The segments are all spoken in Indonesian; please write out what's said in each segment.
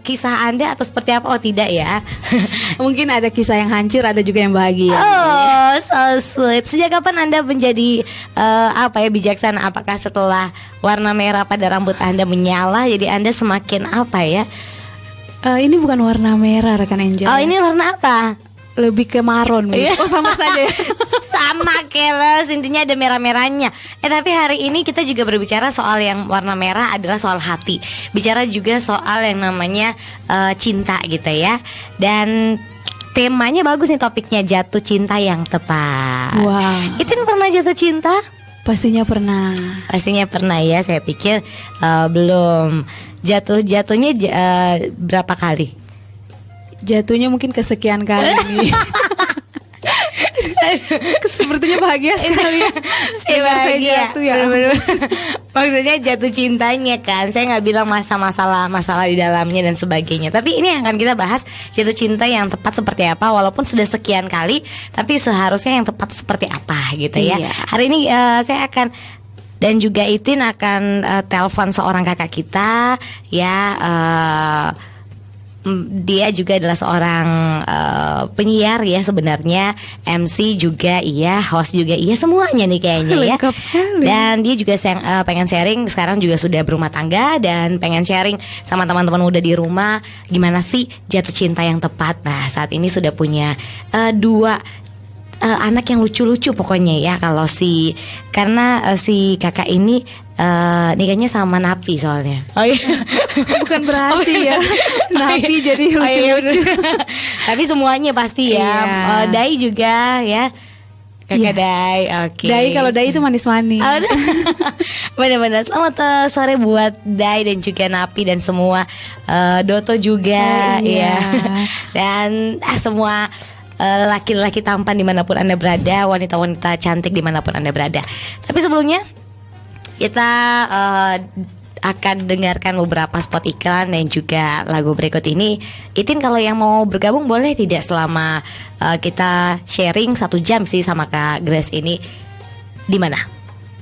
kisah Anda atau seperti apa? Oh tidak ya. Mungkin ada kisah yang hancur, ada juga yang bahagia. Oh so sweet. Sejak kapan Anda menjadi bijaksana? Apakah setelah warna merah pada rambut Anda menyala, jadi Anda semakin apa ya? Ini bukan warna merah rekan Angel. Oh ini warna apa? Lebih ke maron. Oh sama saja. Sama keles, intinya ada merah-merahnya. Tapi hari ini kita juga berbicara soal yang warna merah adalah soal hati. Bicara juga soal yang namanya cinta gitu ya. Dan temanya bagus nih, topiknya jatuh cinta yang tepat. Wow. Itin pernah jatuh cinta? Pastinya pernah. Pastinya pernah ya. Saya pikir belum. Jatuhnya berapa kali? Jatuhnya mungkin kesekian kali nih. Sepertinya bahagia sekali. Saya jatuh ya. Maksudnya jatuh cintanya kan. Saya nggak bilang masalah di dalamnya dan sebagainya. Tapi ini yang akan kita bahas, jatuh cinta yang tepat seperti apa. Walaupun sudah sekian kali, tapi seharusnya yang tepat seperti apa gitu ya. Iya. Hari ini saya akan dan juga Itin akan telepon seorang kakak kita ya. Dia juga adalah seorang penyiar ya sebenarnya, MC juga iya, host juga iya, semuanya nih kayaknya ya. Lengkap sekali. Dan dia juga pengen sharing, sekarang juga sudah berumah tangga dan pengen sharing sama teman-teman muda di rumah gimana sih jatuh cinta yang tepat. Nah saat ini sudah punya dua anak yang lucu-lucu pokoknya ya. Kalau karena si kakak ini nikahnya sama Napi soalnya. Oh iya. Bukan berarti ya Napi jadi lucu-lucu. Tapi semuanya pasti ya. Iya. Dai juga ya. Kakak Iya. Dai. Oke. Dai, kalau Dai itu manis-manis. Benar-benar. Selamat sore buat Dai dan juga Napi dan semua Doto juga iya. ya. Dan semua laki-laki tampan dimanapun Anda berada, wanita-wanita cantik dimanapun Anda berada. Tapi sebelumnya kita akan dengarkan beberapa spot iklan dan juga lagu berikut ini. Itin kalau yang mau bergabung boleh tidak selama kita sharing 1 jam sih sama Kak Grace ini. Di mana?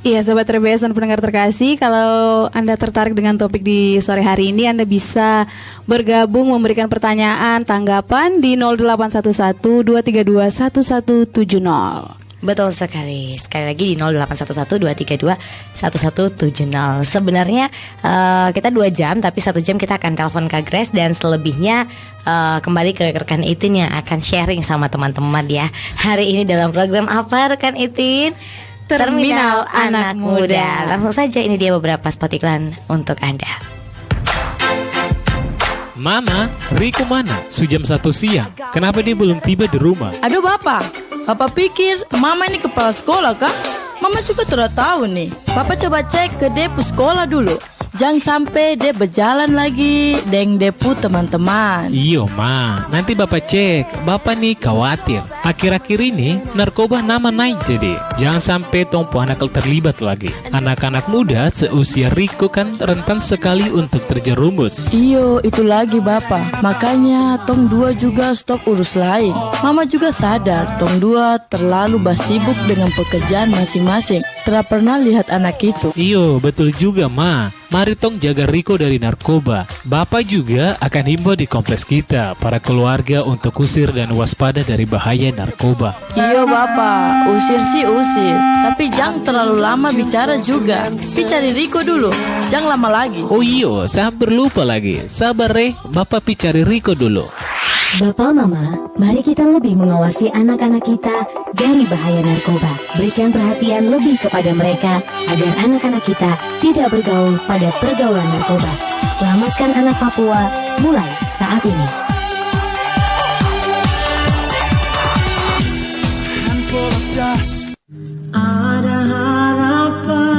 Iya Sobat RBS dan pendengar terkasih, kalau Anda tertarik dengan topik di sore hari ini, Anda bisa bergabung memberikan pertanyaan, tanggapan di 0811 232 1170. Betul sekali. Sekali lagi di 0811 232 1170. Sebenarnya kita 2 jam, tapi 1 jam kita akan telepon Kak Grace dan selebihnya kembali ke rekan Itin yang akan sharing sama teman-teman ya. Hari ini dalam program apa rekan Itin? Terminal Anak Muda. Langsung saja ini dia beberapa spot iklan untuk Anda. Mama, Riko mana? Sejam 1 siang. Kenapa dia belum tiba di rumah? Aduh Bapak pikir Mama ini kepala sekolah kah? Mama juga tidak tahu nih. Bapak coba cek ke depu sekolah dulu. Jangan sampai dia berjalan lagi dengan depu teman-teman. Iyo ma, nanti bapak cek. Bapak nih khawatir. Akhir-akhir ini narkoba nama naik jadi. Jangan sampai tompo anak terlibat lagi. Anak-anak muda seusia Riko kan rentan sekali untuk terjerumus. Iyo, itu lagi Bapak. Makanya tong dua juga stop urus lain. Mama juga sadar tong dua terlalu sibuk dengan pekerjaan masing-masing. Tidak pernah lihat anak itu. Iyo, betul juga ma. Mari tong jaga Riko dari narkoba. Bapak juga akan himbau di kompleks kita para keluarga untuk usir dan waspada dari bahaya narkoba. Iyo Bapak, usir sih usir. Tapi jangan terlalu lama bicara juga. Cari Riko dulu, jangan lama lagi. Oh iyo, saya hampir lupa lagi. Sabar Bapak cari Riko dulu. Bapak Mama, mari kita lebih mengawasi anak-anak kita dari bahaya narkoba. Berikan perhatian lebih kepada mereka agar anak-anak kita tidak bergaul pada pergaulan narkoba. Selamatkan anak Papua mulai saat ini. Ada harapan.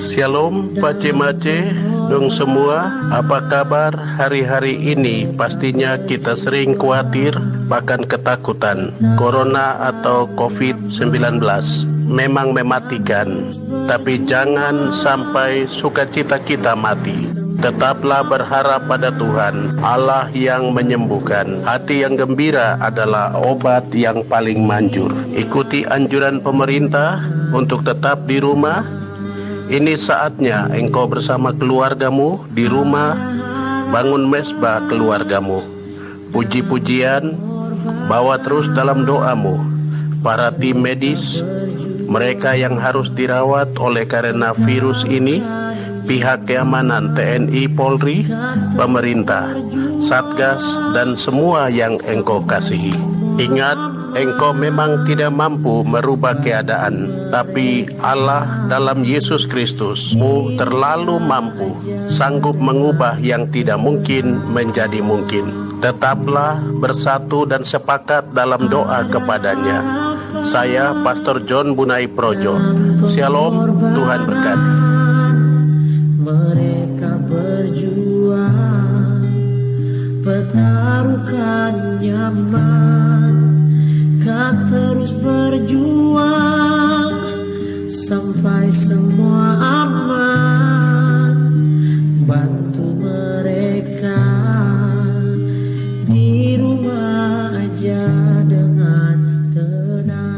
Shalom Pace-mace dong semua, apa kabar hari-hari ini? Pastinya kita sering khawatir bahkan ketakutan. Corona atau COVID-19 memang mematikan, tapi jangan sampai sukacita kita mati. Tetaplah berharap pada Tuhan, Allah yang menyembuhkan. Hati yang gembira adalah obat yang paling manjur. Ikuti anjuran pemerintah untuk tetap di rumah. Ini saatnya engkau bersama keluargamu di rumah bangun mesbah keluargamu. Puji-pujian, bawa terus dalam doamu para tim medis, mereka yang harus dirawat oleh karena virus ini, pihak keamanan TNI, Polri, pemerintah, Satgas, dan semua yang Engkau kasihi. Ingat, Engkau memang tidak mampu merubah keadaan, tapi Allah dalam Yesus Kristus-Mu terlalu mampu, sanggup mengubah yang tidak mungkin menjadi mungkin. Tetaplah bersatu dan sepakat dalam doa kepadanya. Saya Pastor John Bunai Projo. Shalom, Tuhan berkati. Mereka berjuang, pertaruhkan nyaman, kau terus berjuang sampai semua aman. Bantu mereka di rumah aja dengan tenang.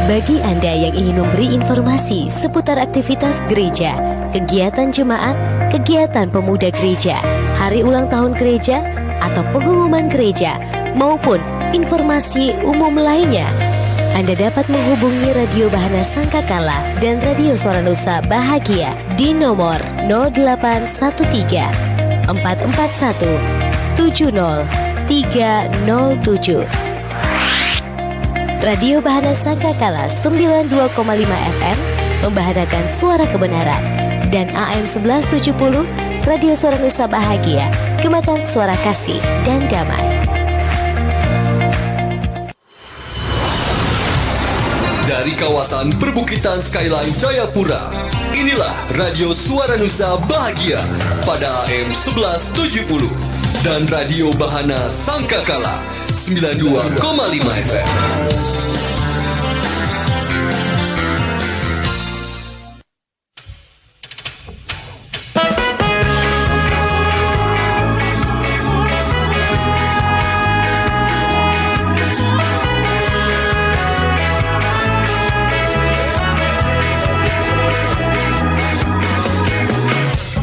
Bagi Anda yang ingin memberi informasi seputar aktivitas gereja, kegiatan jemaat, kegiatan pemuda gereja, hari ulang tahun gereja, atau pengumuman gereja, maupun informasi umum lainnya, Anda dapat menghubungi Radio Bahana Sangkakala dan Radio Suara Nusa Bahagia di nomor 0813 441 70307. Radio Bahana Sangkakala 92,5 FM membahanakan suara kebenaran, dan AM 1170 Radio Suara Nusa Bahagia gemakan suara kasih dan damai. Dari kawasan perbukitan Skyline Jayapura, inilah Radio Suara Nusa Bahagia pada AM 1170 dan Radio Bahana Sangkakala 92,5 FM.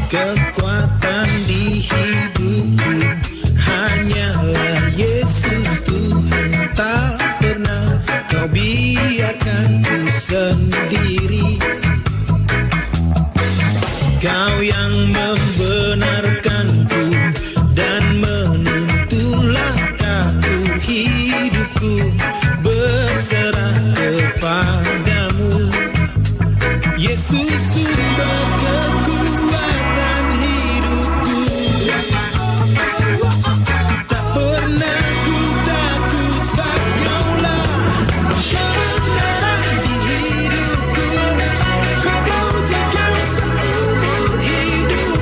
Kekuatan di hidupku hanyalah Yesus Tuhan, tak pernah kau biarkan ku sendiri. Kau yang membenarkanku dan menuntun langkahku, hidupku berserah kepadamu. Yesus sumber kekuatan hidupku, tak pernah ku takut sebab Kaulah kebenaran di hidupku. Ku puji Kau seumur hidup.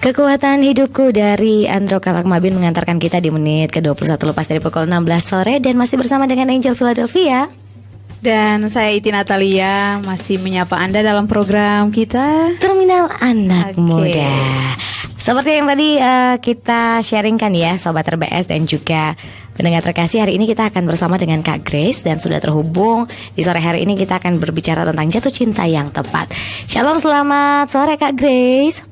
Kekuatan Hidupku dari Andro Kalakmabin mengantarkan kita di menit ke-21 lepas dari pukul 16 sore. Dan masih bersama dengan Angel Philadelphia. Dan saya Iti Natalia masih menyapa Anda dalam program kita Terminal Anak Oke. Muda. Seperti yang tadi kita sharingkan ya Sobat RBS dan juga pendengar terkasih, hari ini kita akan bersama dengan Kak Grace. Dan sudah terhubung di sore hari ini kita akan berbicara tentang jatuh cinta yang tepat. Shalom, selamat sore Kak Grace.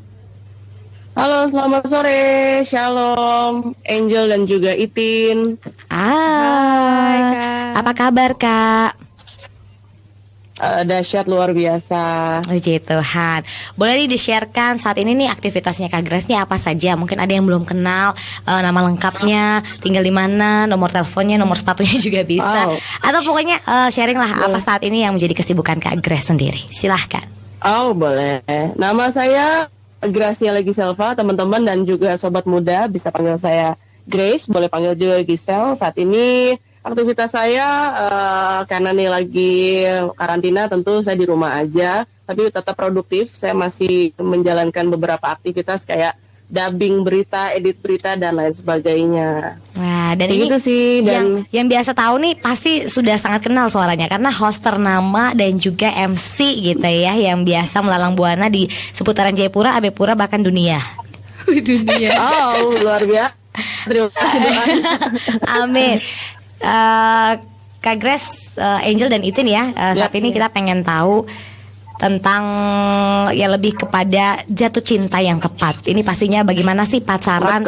Halo, selamat sore. Shalom, Angel dan juga Itin. Hai Kak. Apa kabar Kak? Dahsyat luar biasa. Puji Tuhan. Boleh nih di-sharekan saat ini nih aktivitasnya Kak Grace nih apa saja? Mungkin ada yang belum kenal nama lengkapnya, tinggal di mana, nomor teleponnya, nomor sepatunya juga bisa. Oh. Atau pokoknya sharing lah apa saat ini yang menjadi kesibukan Kak Grace sendiri. Silahkan. Oh, boleh. Nama saya Gracia Legiselva, teman-teman dan juga sobat muda bisa panggil saya Grace, boleh panggil juga Gisel. Saat ini aktivitas saya karena nih lagi karantina, tentu saya di rumah aja, tapi tetap produktif. Saya masih menjalankan beberapa aktivitas kayak dubbing berita, edit berita dan lain sebagainya. Wah, dan Begitu ini sih, dan yang biasa tahu nih pasti sudah sangat kenal suaranya karena host ternama dan juga MC gitu ya, yang biasa melalang buana di seputaran Jayapura, Abepura bahkan dunia. dunia. oh, luar biasa. Terima kasih doanya. Amin. Kak Grace, Angel dan Itin ya, saat ini kita pengen tahu tentang ya lebih kepada jatuh cinta yang tepat. Ini pastinya bagaimana sih pacaran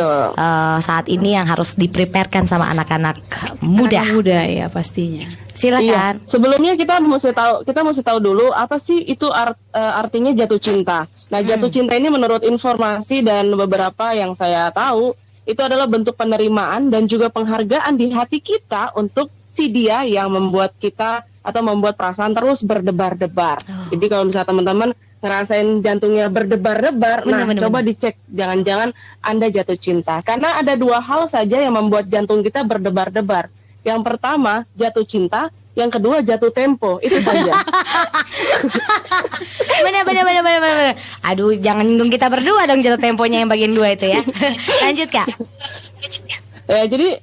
saat ini yang harus dipreparekan sama anak-anak muda. Anak muda ya pastinya. Silakan. Iya. Sebelumnya kita mesti tahu dulu apa sih itu artinya jatuh cinta. Nah, jatuh cinta ini menurut informasi dan beberapa yang saya tahu itu adalah bentuk penerimaan dan juga penghargaan di hati kita untuk si dia yang membuat kita atau membuat perasaan terus berdebar-debar. Jadi kalau misalnya teman-teman ngerasain jantungnya berdebar-debar, coba dicek jangan-jangan Anda jatuh cinta. Karena ada dua hal saja yang membuat jantung kita berdebar-debar. Yang pertama jatuh cinta, yang kedua jatuh tempo. Itu saja. Benar. Aduh, jangan nyinggung kita berdua dong jatuh temponya yang bagian 2 itu ya. Lanjut Kak. Jadi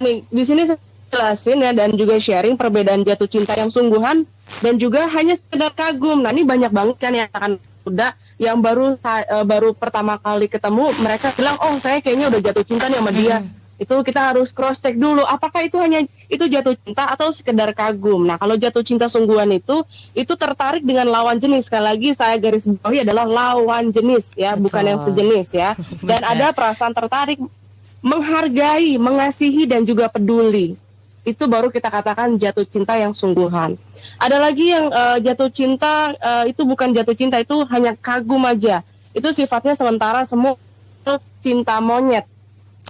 nih di sini saya jelasin ya dan juga sharing perbedaan jatuh cinta yang sungguhan dan juga hanya sekedar kagum. Nah, ini banyak banget kan yang akan udah yang baru pertama kali ketemu mereka bilang, "Oh, saya kayaknya udah jatuh cinta nih sama dia." Itu kita harus cross check dulu apakah itu hanya itu jatuh cinta atau sekedar kagum. Nah, kalau jatuh cinta sungguhan itu tertarik dengan lawan jenis. Sekali lagi saya garis bawahi adalah lawan jenis ya, bukan yang sejenis ya. Dan ada perasaan tertarik, menghargai, mengasihi dan juga peduli. Itu baru kita katakan jatuh cinta yang sungguhan. Ada lagi yang jatuh cinta itu bukan jatuh cinta, itu hanya kagum aja. Itu sifatnya sementara, semua cinta monyet.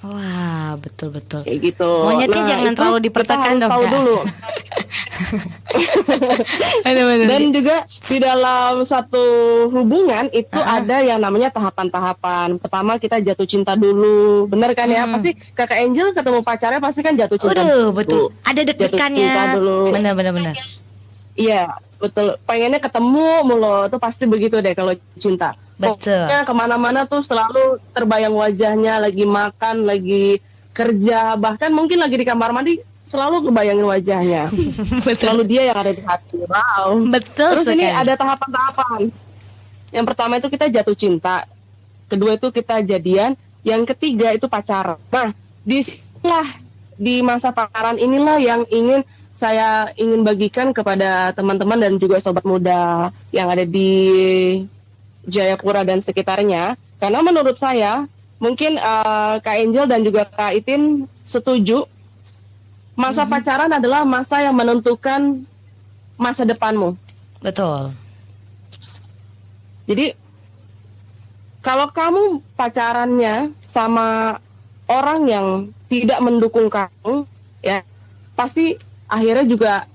Wah, betul. Kayak gitu. Monyetnya jangan terlalu dipertekan dong, tahu Kak. dulu. Dan juga di dalam satu hubungan itu ada yang namanya tahapan-tahapan. Pertama kita jatuh cinta dulu, bener kan ya? Pasti Kakak Angel ketemu pacarnya pasti kan jatuh cinta. Betul. Ada deg-degannya. Bener. Iya, betul. Pengennya ketemu mulu, itu pasti begitu deh kalau cinta. Betul. Pokoknya kemana-mana tuh selalu terbayang wajahnya, lagi makan, lagi kerja, bahkan mungkin lagi di kamar mandi, selalu kebayangin wajahnya. Selalu dia yang ada di hati. Wow. Betul. Terus ini ada tahapan-tahapan. Yang pertama itu kita jatuh cinta, kedua itu kita jadian, yang ketiga itu pacaran. Nah, di masa pacaran inilah yang saya ingin bagikan kepada teman-teman dan juga sobat muda yang ada di Jayapura dan sekitarnya, karena menurut saya mungkin Kak Angel dan juga Kak Itin setuju masa pacaran adalah masa yang menentukan masa depanmu. Betul. Jadi kalau kamu pacarannya sama orang yang tidak mendukung kamu, ya pasti akhirnya juga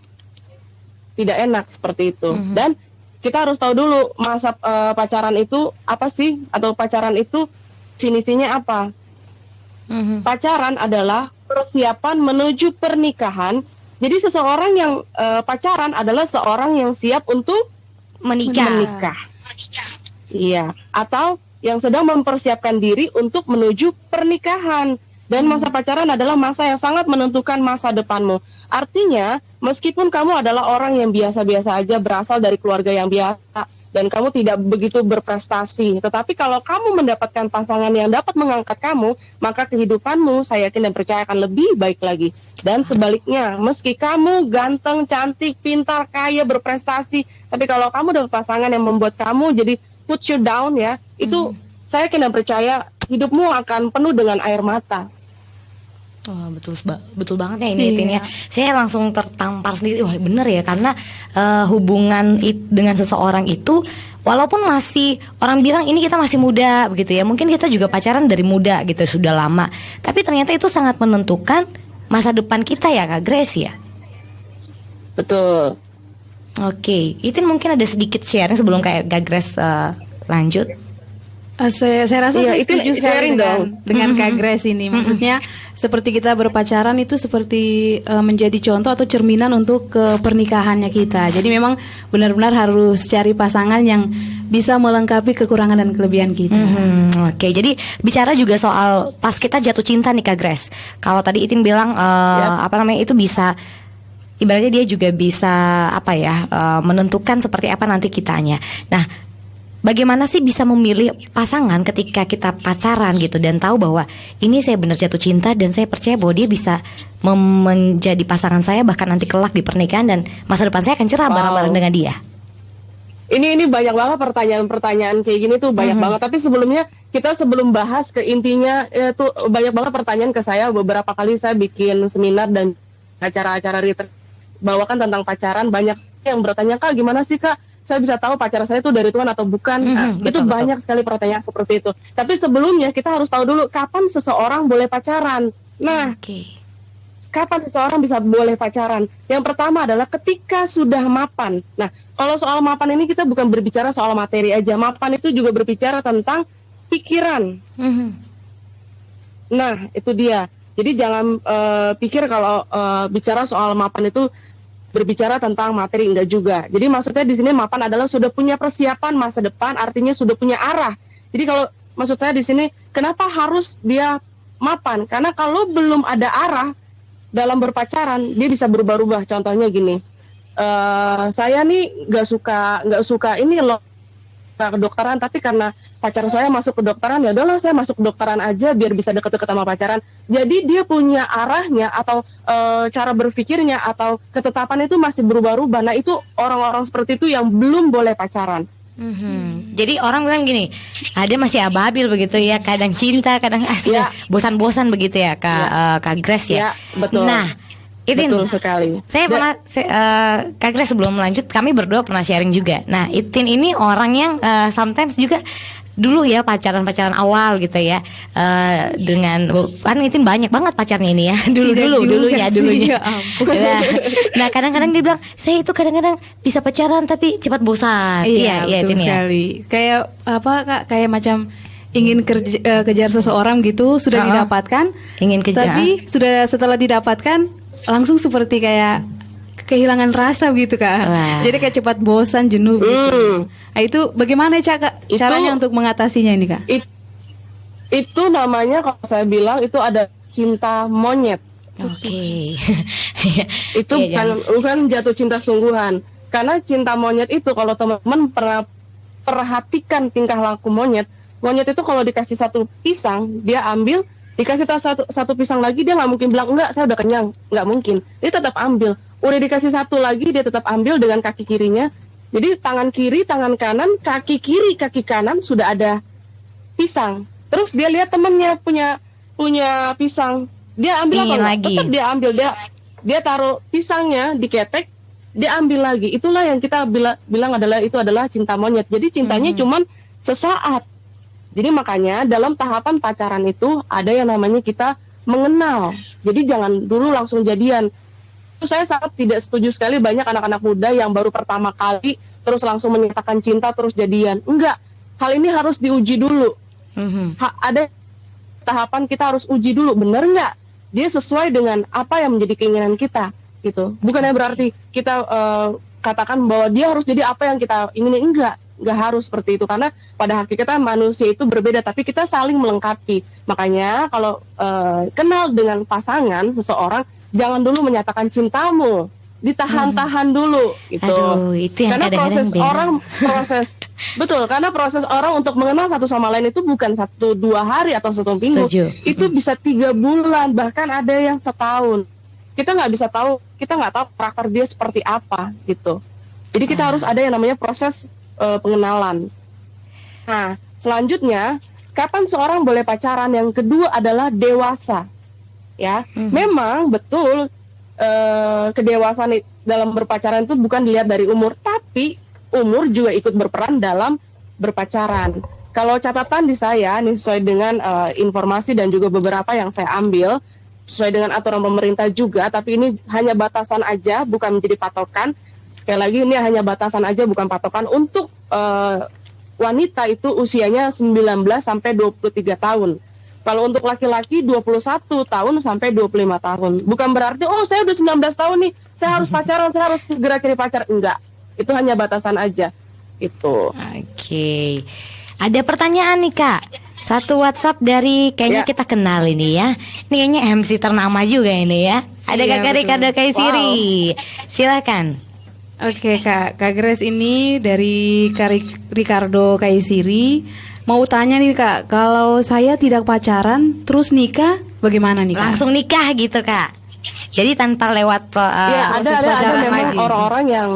tidak enak seperti itu. Dan kita harus tahu dulu masa pacaran itu apa sih, atau pacaran itu definisinya apa. Pacaran adalah persiapan menuju pernikahan. Jadi seseorang yang pacaran adalah seorang yang siap untuk menikah. Iya, atau yang sedang mempersiapkan diri untuk menuju pernikahan. Dan masa pacaran adalah masa yang sangat menentukan masa depanmu. Artinya, meskipun kamu adalah orang yang biasa-biasa aja, berasal dari keluarga yang biasa, dan kamu tidak begitu berprestasi, tetapi kalau kamu mendapatkan pasangan yang dapat mengangkat kamu, maka kehidupanmu saya yakin dan percaya akan lebih baik lagi. Dan sebaliknya, meski kamu ganteng, cantik, pintar, kaya, berprestasi, tapi kalau kamu dapat pasangan yang membuat kamu jadi put you down ya, itu saya yakin dan percaya hidupmu akan penuh dengan air mata. Wah, betul banget ya ini ya. Saya langsung tertampar sendiri. Wah, bener ya, karena hubungan dengan seseorang itu walaupun masih orang bilang ini kita masih muda begitu ya. Mungkin kita juga pacaran dari muda gitu, sudah lama. Tapi ternyata itu sangat menentukan masa depan kita ya, Kak Grace ya. Betul. Oke, Itin mungkin ada sedikit sharing sebelum Kak Grace lanjut. Saya rasa saya setuju sekali dengan Kak Grace ini. Maksudnya seperti kita berpacaran itu seperti menjadi contoh atau cerminan untuk ke pernikahannya kita. Jadi memang benar-benar harus cari pasangan yang bisa melengkapi kekurangan dan kelebihan kita. Oke, jadi bicara juga soal pas kita jatuh cinta nih Kak Grace. Kalau tadi Itin bilang itu bisa, ibaratnya dia juga bisa menentukan seperti apa nanti kitanya. Nah, bagaimana sih bisa memilih pasangan ketika kita pacaran gitu dan tahu bahwa ini saya benar jatuh cinta dan saya percaya bahwa dia bisa menjadi pasangan saya bahkan nanti kelak di pernikahan dan masa depan saya akan cerah bareng-bareng dengan dia. Ini banyak banget pertanyaan kayak gini tuh banyak banget. Tapi sebelumnya kita sebelum bahas ke intinya itu banyak banget pertanyaan ke saya. Beberapa kali saya bikin seminar dan acara-acara retreat bawakan tentang pacaran. Banyak yang bertanya, Kak gimana sih Kak saya bisa tahu pacar saya itu dari Tuhan atau bukan? Itu banyak sekali pertanyaan seperti itu. Tapi sebelumnya kita harus tahu dulu kapan seseorang boleh pacaran. Nah, kapan seseorang bisa boleh pacaran? Yang pertama adalah ketika sudah mapan. Nah, kalau soal mapan ini kita bukan berbicara soal materi aja. Mapan itu juga berbicara tentang pikiran. Nah, itu dia. Jadi jangan pikir kalau bicara soal mapan itu berbicara tentang materi, enggak juga. Jadi maksudnya di sini mapan adalah sudah punya persiapan masa depan, artinya sudah punya arah. Jadi kalau maksud saya di sini kenapa harus dia mapan? Karena kalau belum ada arah dalam berpacaran, dia bisa berubah-ubah. Contohnya gini, saya nih nggak suka ini loh kedokteran, tapi karena pacar saya masuk kedokteran, ya udahlah saya masuk kedokteran aja biar bisa deket-deket sama pacaran. Jadi dia punya arahnya atau cara berpikirnya atau ketetapan itu masih berubah-ubah. Nah itu orang-orang seperti itu yang belum boleh pacaran. Jadi orang bilang gini, ada masih ababil begitu ya, kadang cinta, kadang sudah bosan-bosan begitu ya Kak Grace ya. Betul. Nah, Itin, betul sekali. Saya pernah, Kak Grace sebelum lanjut, kami berdua pernah sharing juga. Nah, Itin ini orang yang sometimes juga dulu ya pacaran awal gitu ya, dengan kan Itin banyak banget pacarnya ini ya, dulunya. Nah, kadang-kadang dia bilang, saya itu kadang-kadang bisa pacaran tapi cepat bosan. Iya, betul sekali. Kayak apa Kak? Kayak macam ingin kejar seseorang gitu, sudah didapatkan, tapi sudah setelah didapatkan langsung seperti kayak kehilangan rasa gitu Kak. Jadi kayak cepat bosan, jenuh gitu. Nah, itu bagaimana Kak caranya untuk mengatasinya ini Kak? Itu namanya kalau saya bilang itu ada cinta monyet. Oke. Itu bukan jatuh cinta sungguhan. Karena cinta monyet itu kalau teman-teman pernah perhatikan tingkah laku monyet itu kalau dikasih satu pisang dia ambil, dikasih satu pisang lagi dia nggak mungkin bilang enggak saya udah kenyang, nggak mungkin, dia tetap ambil. Udah dikasih satu lagi dia tetap ambil dengan kaki kirinya. Jadi tangan kiri, tangan kanan, kaki kiri, kaki kanan sudah ada pisang. Terus dia lihat temennya punya pisang, dia ambil apa? Tetap dia ambil, dia taruh pisangnya di ketek, dia ambil lagi. Itulah yang kita bilang adalah cinta monyet. Jadi cintanya cuman sesaat. Jadi makanya dalam tahapan pacaran itu ada yang namanya kita mengenal. Jadi jangan dulu langsung jadian. Saya sangat tidak setuju sekali banyak anak-anak muda yang baru pertama kali terus langsung menyatakan cinta terus jadian. Enggak, hal ini harus diuji dulu. Ada tahapan kita harus uji dulu, benar nggak? Dia sesuai dengan apa yang menjadi keinginan kita, gitu. Bukannya berarti kita katakan bahwa dia harus jadi apa yang kita ingini, enggak nggak harus seperti itu, karena pada hakikatnya manusia itu berbeda, tapi kita saling melengkapi. Makanya kalau kenal dengan pasangan seseorang, jangan dulu menyatakan cintamu, ditahan-tahan dulu gitu. Aduh, itu yang karena kadang-kadang betul, karena proses orang untuk mengenal satu sama lain itu bukan 1-2 hari atau 1 minggu. Setuju. Itu bisa 3 bulan, bahkan ada yang setahun. Kita nggak tahu karakter dia seperti apa gitu. Jadi kita harus ada yang namanya proses pengenalan. Nah, selanjutnya, kapan seorang boleh pacaran? Yang kedua adalah dewasa. Ya, memang betul kedewasaan dalam berpacaran itu bukan dilihat dari umur, tapi umur juga ikut berperan dalam berpacaran. Kalau catatan di saya, ini sesuai dengan informasi dan juga beberapa yang saya ambil, sesuai dengan aturan pemerintah juga, tapi ini hanya batasan aja, bukan menjadi patokan. Sekali lagi, ini hanya batasan aja, bukan patokan. Untuk wanita itu usianya 19 sampai 23 tahun. Kalau untuk laki-laki 21 tahun sampai 25 tahun. Bukan berarti, oh saya udah 19 tahun nih, saya harus pacaran, saya harus segera cari pacar. Enggak, itu hanya batasan aja. Itu. Oke. Ada pertanyaan nih Kak. Satu WhatsApp dari kayaknya kita kenal ini ya. Ini kayaknya MC ternama juga ini ya. Ada Kak Ricardo Kaisiri. Silakan. Oke Kak Grace ini dari Ricardo Kaisiri. Mau tanya nih Kak, kalau saya tidak pacaran terus nikah, bagaimana nih Kak? Langsung nikah gitu Kak. Jadi tanpa lewat proses ada pacaran memang lagi. orang-orang yang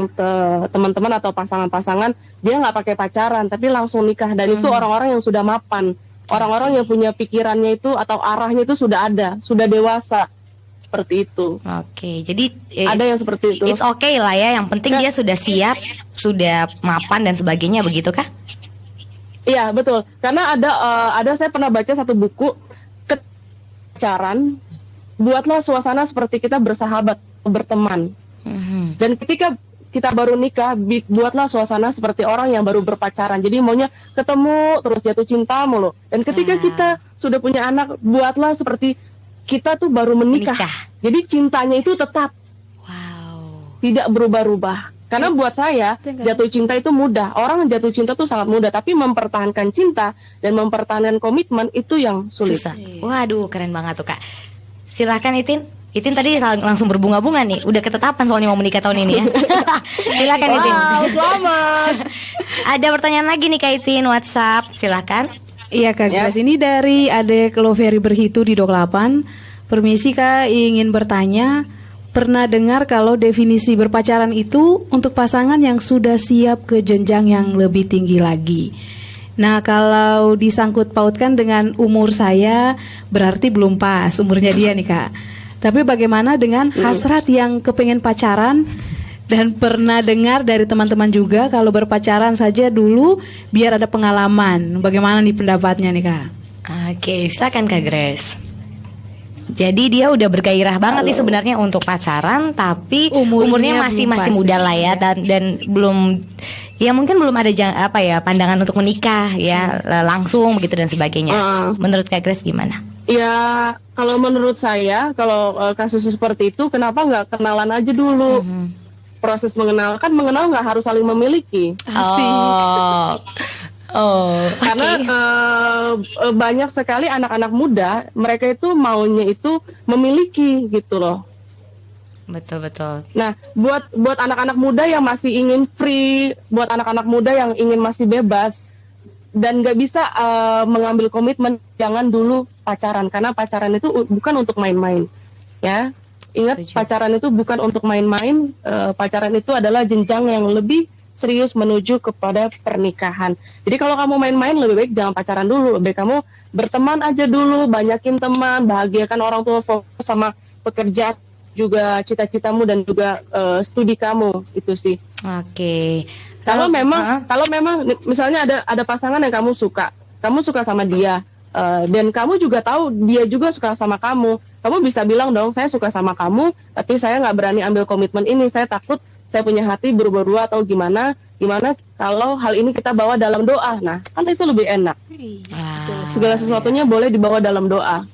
teman-teman atau pasangan-pasangan dia nggak pakai pacaran tapi langsung nikah, dan itu orang-orang yang sudah mapan, orang-orang yang punya pikirannya itu atau arahnya itu sudah ada, sudah dewasa seperti itu. Oke, jadi ada yang seperti itu. It's okay lah ya, yang penting dia sudah siap, sudah mapan dan sebagainya, begitu kah? Iya betul, karena ada saya pernah baca satu buku pacaran. Buatlah suasana seperti kita bersahabat, berteman. Dan ketika kita baru nikah, buatlah suasana seperti orang yang baru berpacaran. Jadi maunya ketemu, terus jatuh cinta mulu. Dan ketika kita sudah punya anak, buatlah seperti kita tuh baru menikah. Jadi cintanya itu tetap. Tidak berubah-ubah. Karena buat saya, jatuh cinta itu mudah. Orang jatuh cinta itu sangat mudah. Tapi mempertahankan cinta dan mempertahankan komitmen itu yang sulit. Susah. Waduh, keren banget tuh Kak. Silahkan Itin. Itin tadi langsung berbunga-bunga nih. Udah ketetapan soalnya mau menikah tahun ini ya. Silahkan Itin. Selamat. Ada pertanyaan lagi nih Kak Itin, WhatsApp. Silahkan. Iya Kak Grace, ini dari Adek Loveri Berhitu di 28. Permisi Kak, ingin bertanya, pernah dengar kalau definisi berpacaran itu untuk pasangan yang sudah siap ke jenjang yang lebih tinggi lagi. Nah kalau disangkut pautkan dengan umur saya, berarti belum pas umurnya dia nih Kak. Tapi bagaimana dengan hasrat yang kepengen pacaran? Dan pernah dengar dari teman-teman juga kalau berpacaran saja dulu biar ada pengalaman. Bagaimana nih pendapatnya nih Kak? Oke, silakan Kak Grace. Jadi dia udah bergairah banget nih sebenarnya untuk pacaran, tapi umurnya masih muda lah ya, dan belum, ya mungkin belum ada pandangan untuk menikah ya langsung begitu dan sebagainya. Menurut Kak Grace gimana? Ya kalau menurut saya, kalau kasus seperti itu, kenapa nggak kenalan aja dulu? Proses mengenal nggak harus saling memiliki. Karena banyak sekali anak-anak muda, mereka itu maunya itu memiliki gitu loh. Betul. Nah, buat anak-anak muda yang masih ingin free, buat anak-anak muda yang ingin masih bebas dan nggak bisa mengambil komitmen, jangan dulu pacaran, karena pacaran itu bukan untuk main-main, ya. Ingat, pacaran itu bukan untuk main-main. Pacaran itu adalah jenjang yang lebih serius menuju kepada pernikahan. Jadi kalau kamu main-main, lebih baik jangan pacaran dulu. Lebih baik kamu berteman aja dulu, banyakin teman, bahagiakan orang tua, fokus sama pekerjaan, juga cita-citamu dan juga studi kamu, itu sih. Oke. Kalau memang misalnya ada pasangan yang kamu suka sama dia, dan kamu juga tahu dia juga suka sama kamu bisa bilang dong, saya suka sama kamu, tapi saya nggak berani ambil komitmen ini, saya takut saya punya hati berubah-ubah atau gimana kalau hal ini kita bawa dalam doa. Nah, kan itu lebih enak. Segala sesuatunya boleh dibawa dalam doa.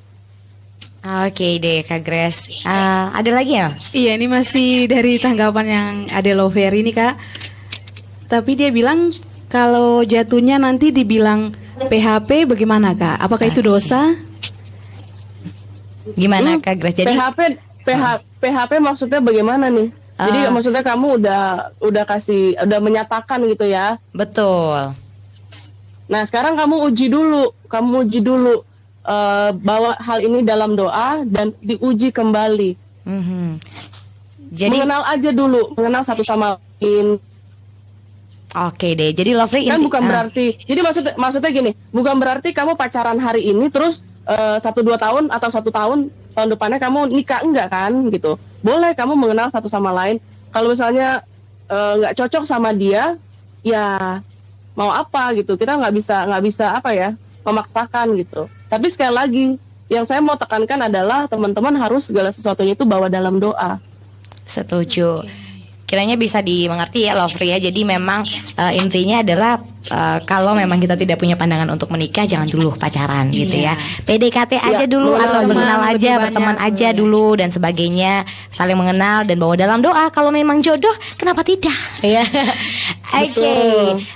Oke deh Kak Grace. Ada lagi ya? Iya, ini masih dari tanggapan yang Ade Loveri nih Kak. Tapi dia bilang kalau jatuhnya nanti dibilang PHP bagaimana Kak? Apakah itu dosa? Gimana Kak Grace? Jadi PHP maksudnya bagaimana nih? Jadi maksudnya kamu udah menyatakan gitu ya? betul. Nah sekarang kamu uji dulu bawa hal ini dalam doa dan diuji kembali. Jadi mengenal satu sama lain. Oke deh. Jadi Lovely Kan bukan berarti. Jadi maksudnya gini, bukan berarti kamu pacaran hari ini terus 1-2 tahun atau 1 tahun depannya kamu nikah, enggak kan gitu. Boleh kamu mengenal satu sama lain. Kalau misalnya nggak cocok sama dia, ya mau apa gitu. Kita nggak bisa apa ya, memaksakan gitu. Tapi sekali lagi, yang saya mau tekankan adalah teman-teman harus segala sesuatunya itu bawa dalam doa. Setuju. Kiranya bisa dimengerti ya Lovely ya. Jadi memang intinya adalah kalau memang kita tidak punya pandangan untuk menikah, jangan dulu pacaran gitu ya. PDKT aja dulu atau mengenal aja, berteman aja dulu dan sebagainya, saling mengenal dan bawa dalam doa. Kalau memang jodoh, kenapa tidak? Ya. Oke.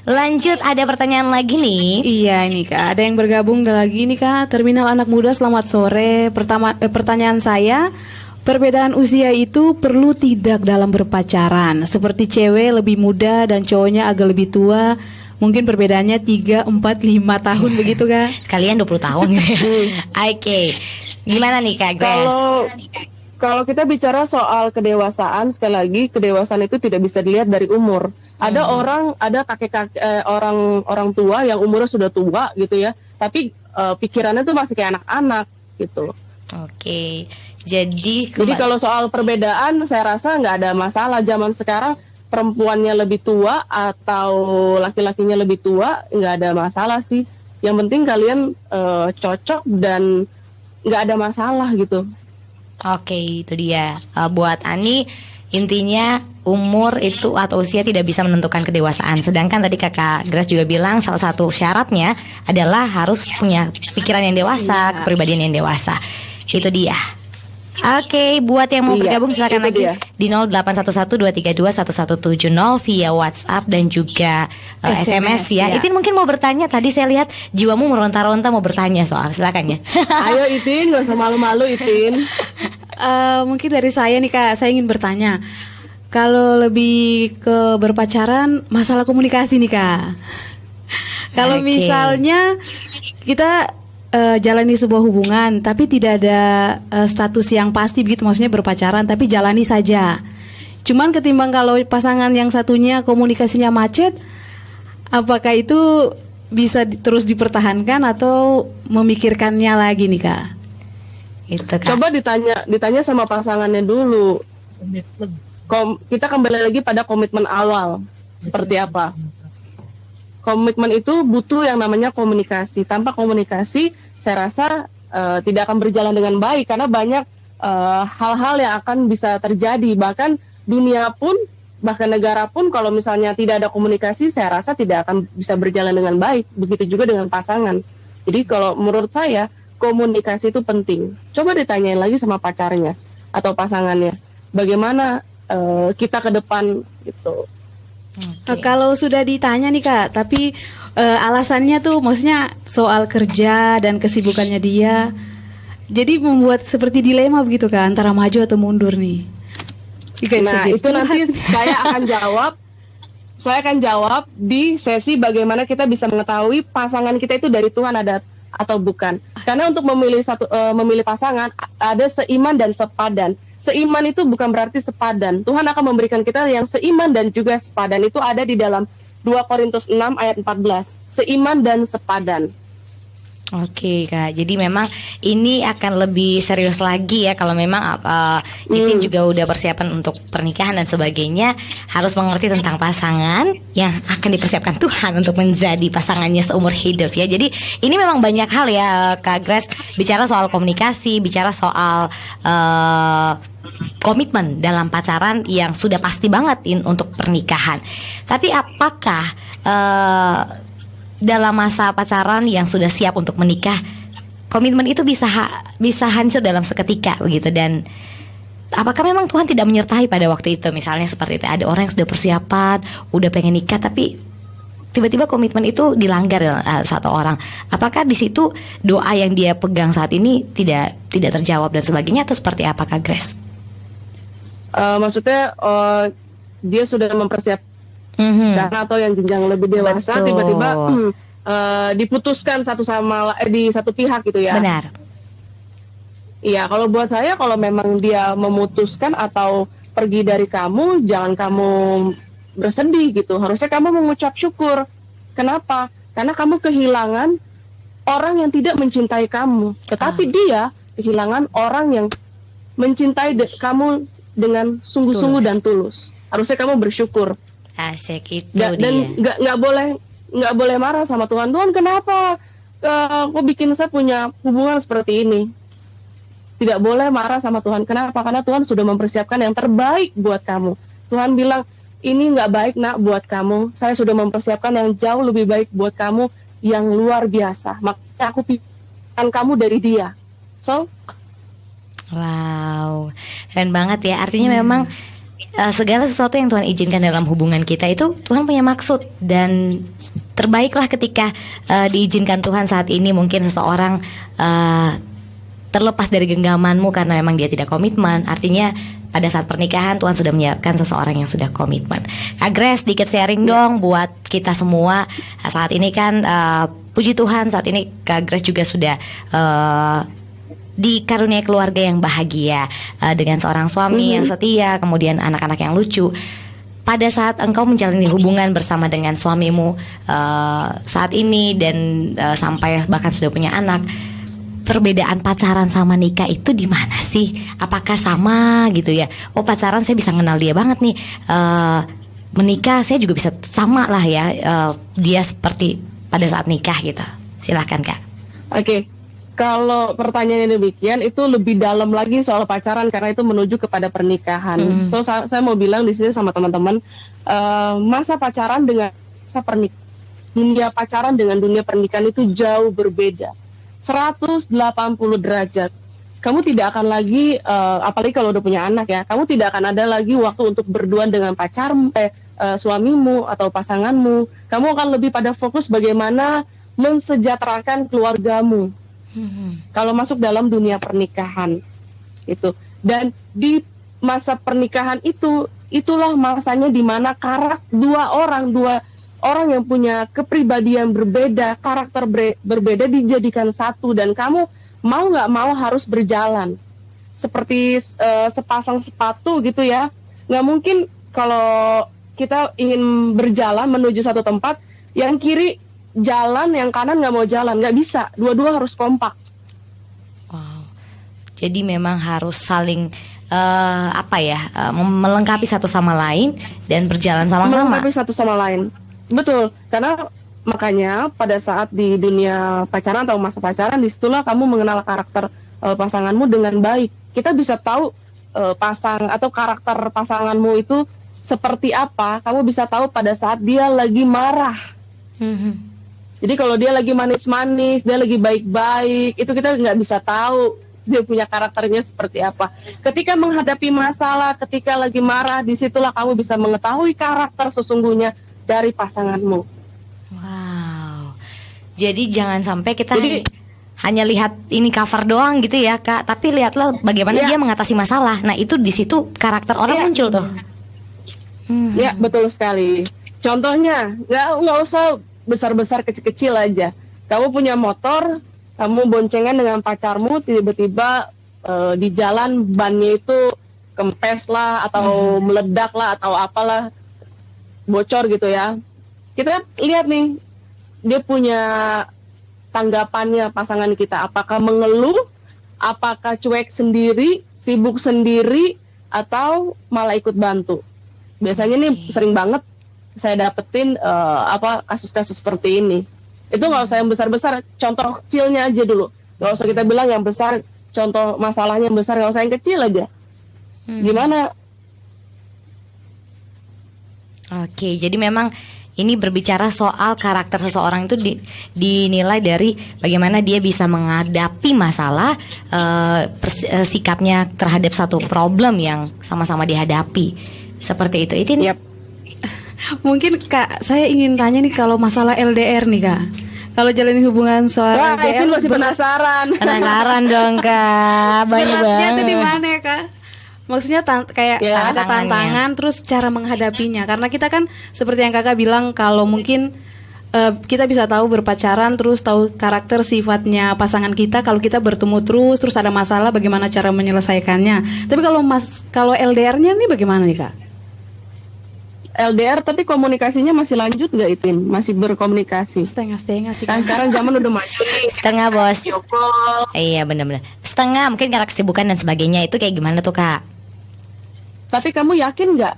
Lanjut, ada pertanyaan lagi nih. Iya ini Kak, ada yang bergabung lagi nih Kak. Terminal Anak Muda, selamat sore. Pertanyaan saya, perbedaan usia itu perlu tidak dalam berpacaran? Seperti cewek lebih muda dan cowoknya agak lebih tua, mungkin perbedaannya 3, 4, 5 tahun begitu Kak? Sekalian 20 tahun. Oke. Gimana nih Kak Grace? Kalau kita bicara soal kedewasaan, sekali lagi kedewasaan itu tidak bisa dilihat dari umur. Ada orang tua yang umurnya sudah tua gitu ya, tapi pikirannya tuh masih kayak anak-anak gitu. Oke. Jadi kalau soal perbedaan, saya rasa nggak ada masalah. Zaman sekarang perempuannya lebih tua atau laki-lakinya lebih tua, nggak ada masalah sih. Yang penting kalian cocok dan nggak ada masalah gitu. Oke, itu dia. Buat Ani, intinya umur itu atau usia tidak bisa menentukan kedewasaan. Sedangkan tadi Kakak Grace juga bilang salah satu syaratnya adalah harus punya pikiran yang dewasa, kepribadian yang dewasa. Itu dia. Oke, buat yang mau bergabung silakan lagi di 0811-232-1170 via WhatsApp dan juga SMS ya. Itin mungkin mau bertanya, tadi saya lihat jiwamu meronta-ronta mau bertanya soal, silakan ya. Ayo Itin, gak usah malu-malu Itin. Mungkin dari saya nih Kak, saya ingin bertanya. Kalau lebih ke berpacaran, masalah komunikasi nih Kak. Kalau misalnya kita jalani sebuah hubungan tapi tidak ada status yang pasti begitu, maksudnya berpacaran tapi jalani saja. Cuman ketimbang kalau pasangan yang satunya komunikasinya macet, apakah itu bisa terus dipertahankan atau memikirkannya lagi nih Kak? Itu Kak. Coba ditanya sama pasangannya dulu. Kita kembali lagi pada komitmen awal. Seperti apa? Komitmen itu butuh yang namanya komunikasi. Tanpa komunikasi, saya rasa tidak akan berjalan dengan baik, karena banyak hal-hal yang akan bisa terjadi. Bahkan dunia pun, bahkan negara pun, kalau misalnya tidak ada komunikasi, saya rasa tidak akan bisa berjalan dengan baik. Begitu juga dengan pasangan. Jadi kalau menurut saya, komunikasi itu penting. Coba ditanyain lagi sama pacarnya atau pasangannya, bagaimana kita ke depan gitu. Kalau sudah ditanya nih Kak, tapi alasannya tuh maksudnya soal kerja dan kesibukannya dia, jadi membuat seperti dilema begitu Kak, antara maju atau mundur nih. Nah itu nanti saya akan jawab di sesi bagaimana kita bisa mengetahui pasangan kita itu dari Tuhan ada atau bukan. Karena untuk memilih pasangan ada seiman dan sepadan. Seiman itu bukan berarti sepadan. Tuhan akan memberikan kita yang seiman dan juga sepadan. Itu ada di dalam 2 Korintus 6 ayat 14. Seiman dan sepadan. Oke Kak, jadi memang ini akan lebih serius lagi ya. Kalau memang Itin juga udah persiapan untuk pernikahan dan sebagainya, harus mengerti tentang pasangan yang akan dipersiapkan Tuhan untuk menjadi pasangannya seumur hidup ya. Jadi ini memang banyak hal ya Kak Grace, bicara soal komunikasi, bicara soal komitmen dalam pacaran yang sudah pasti banget untuk pernikahan. Tapi apakah dalam masa pacaran yang sudah siap untuk menikah, komitmen itu bisa hancur dalam seketika begitu? Dan apakah memang Tuhan tidak menyertai pada waktu itu? Misalnya seperti itu, ada orang yang sudah persiapan, udah pengen nikah tapi tiba-tiba komitmen itu dilanggar satu orang. Apakah di situ doa yang dia pegang saat ini tidak terjawab dan sebagainya, atau seperti apa, Kak Grace? Maksudnya dia sudah mempersiapkan atau yang jenjang lebih dewasa, Betul. tiba-tiba diputuskan di satu pihak gitu ya. Benar. Iya, kalau buat saya, kalau memang dia memutuskan atau pergi dari kamu, jangan kamu bersedih gitu. Harusnya kamu mengucap syukur. Kenapa? Karena kamu kehilangan orang yang tidak mencintai kamu. Tetapi dia kehilangan orang yang mencintai kamu dengan sungguh-sungguh dan tulus. Harusnya kamu bersyukur. Asik itu Dan dia. nggak boleh marah sama Tuhan. Tuhan, kenapa kok bikin saya punya hubungan seperti ini? Tidak boleh marah sama Tuhan. Kenapa? Karena Tuhan sudah mempersiapkan yang terbaik buat kamu. Tuhan bilang, ini nggak baik nak buat kamu. Saya sudah mempersiapkan yang jauh lebih baik buat kamu, yang luar biasa. Makanya aku pilihkan kamu dari dia. So, Wow, keren banget ya. Artinya memang segala sesuatu yang Tuhan izinkan dalam hubungan kita itu Tuhan punya maksud, dan terbaiklah ketika diizinkan Tuhan saat ini. Mungkin seseorang terlepas dari genggamanmu karena memang dia tidak komitmen. Artinya pada saat pernikahan Tuhan sudah menyiapkan seseorang yang sudah komitmen. Kak Grace, sedikit sharing dong buat kita semua. Saat ini kan puji Tuhan, saat ini Kak Grace juga sudah dikaruniai keluarga yang bahagia, dengan seorang suami yang setia, kemudian anak-anak yang lucu. Pada saat engkau menjalani hubungan bersama dengan suamimu saat ini dan sampai bahkan sudah punya anak, perbedaan pacaran sama nikah itu di mana sih? Apakah sama gitu ya? Oh, pacaran saya bisa kenal dia banget nih. Menikah saya juga bisa sama lah ya. Dia seperti pada saat nikah gitu. Silahkan, Kak. Oke. Kalau pertanyaannya demikian, itu lebih dalam lagi soal pacaran karena itu menuju kepada pernikahan. So saya mau bilang di sini sama teman-teman, masa pacaran dengan masa pernikahan, dunia pacaran dengan dunia pernikahan itu jauh berbeda. 180 derajat. Kamu tidak akan lagi, apalagi kalau udah punya anak ya, kamu tidak akan ada lagi waktu untuk berduaan dengan suamimu atau pasanganmu. Kamu akan lebih pada fokus bagaimana mensejahterakan keluargamu. Kalau masuk dalam dunia pernikahan itu, dan di masa pernikahan itulah masanya di mana dua orang yang punya kepribadian berbeda, karakter berbeda dijadikan satu, dan kamu mau nggak mau harus berjalan seperti sepasang sepatu gitu ya. Nggak mungkin kalau kita ingin berjalan menuju satu tempat, yang kiri jalan, yang kanan nggak mau jalan, nggak bisa. Dua-dua harus kompak. Wow. Jadi memang harus saling melengkapi satu sama lain dan berjalan sama-sama. Melengkapi satu sama lain. Betul. Karena makanya pada saat di dunia pacaran atau masa pacaran, disitulah kamu mengenal karakter pasanganmu dengan baik. Kita bisa tahu karakter pasanganmu itu seperti apa. Kamu bisa tahu pada saat dia lagi marah. Jadi kalau dia lagi manis-manis, dia lagi baik-baik, itu kita nggak bisa tahu dia punya karakternya seperti apa. Ketika menghadapi masalah, ketika lagi marah, disitulah kamu bisa mengetahui karakter sesungguhnya dari pasanganmu. Wow. Jadi jangan sampai kita hanya lihat ini cover doang gitu ya, Kak. Tapi lihatlah bagaimana dia mengatasi masalah. Nah, itu di situ karakter orang muncul tuh. Ya, betul sekali. Contohnya, nggak usah besar-besar, kecil-kecil aja. Kamu punya motor, kamu boncengan dengan pacarmu, tiba-tiba di jalan bannya itu kempes lah, atau meledak lah, atau apalah, bocor gitu ya. Kita lihat nih, dia punya tanggapannya pasangan kita. Apakah mengeluh, apakah cuek sendiri, sibuk sendiri, atau malah ikut bantu. Biasanya nih sering banget saya dapetin kasus-kasus seperti ini. Itu nggak usah yang besar-besar, contoh kecilnya aja dulu. Nggak usah kita bilang yang besar, contoh masalahnya yang besar, nggak usah yang kecil aja. Gimana? Oke, jadi memang ini berbicara soal karakter seseorang itu dinilai dari bagaimana dia bisa menghadapi masalah, sikapnya terhadap satu problem yang sama-sama dihadapi. Seperti itu. Mungkin Kak, saya ingin tanya nih kalau masalah LDR nih Kak. Kalau jalanin hubungan soal Wah, LDR itu masih penasaran. Penasaran dong Kak, banyak beratnya banget. tuh di mana ya Kak? Maksudnya kayak Ya, ada tantangan, terus cara menghadapinya. Karena kita kan seperti yang Kakak bilang, kalau mungkin kita bisa tahu berpacaran, terus tahu karakter sifatnya pasangan kita. Kalau kita bertemu terus ada masalah, bagaimana cara menyelesaikannya. Tapi kalau LDR-nya nih bagaimana nih Kak? LDR tapi komunikasinya masih lanjut nggak Itin? Masih berkomunikasi? Setengah-setengah sih Kan Kak. sekarang zaman udah maju nih. Setengah, Bos. Video call. Iya benar-benar. Setengah mungkin karena kesibukan dan sebagainya. Itu kayak gimana tuh Kak? Tapi kamu yakin nggak?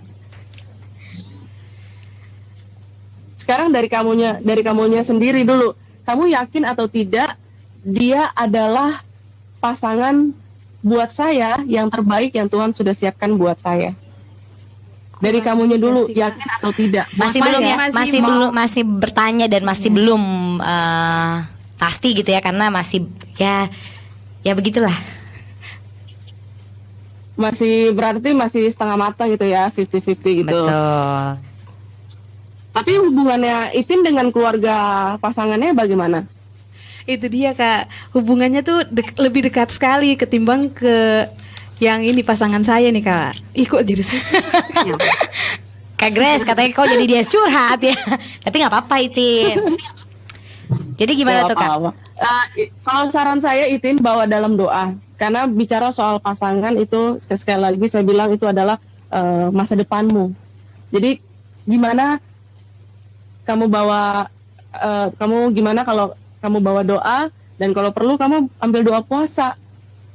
Sekarang dari kamunya sendiri dulu. Kamu yakin atau tidak dia adalah pasangan buat saya yang terbaik yang Tuhan sudah siapkan buat saya? Dari kamunya dulu, yakin atau tidak? Masih belum ya? Masih bertanya dan masih belum pasti gitu ya, karena masih ya begitulah. Berarti masih setengah mata gitu ya, 50-50 gitu. Betul. Tapi hubungannya Itin dengan keluarga pasangannya bagaimana? Itu dia Kak, hubungannya tuh lebih dekat sekali ketimbang ke yang ini pasangan saya nih Kak. Kok jadi saya? Kak Grace katanya kok jadi dia curhat ya. Tapi nggak apa-apa Itin. Jadi gimana tuh Kak? Kalau saran saya Itin bawa dalam doa. Karena bicara soal pasangan itu sekali lagi saya bilang itu adalah masa depanmu. Jadi gimana gimana kalau kamu bawa doa, dan kalau perlu kamu ambil doa puasa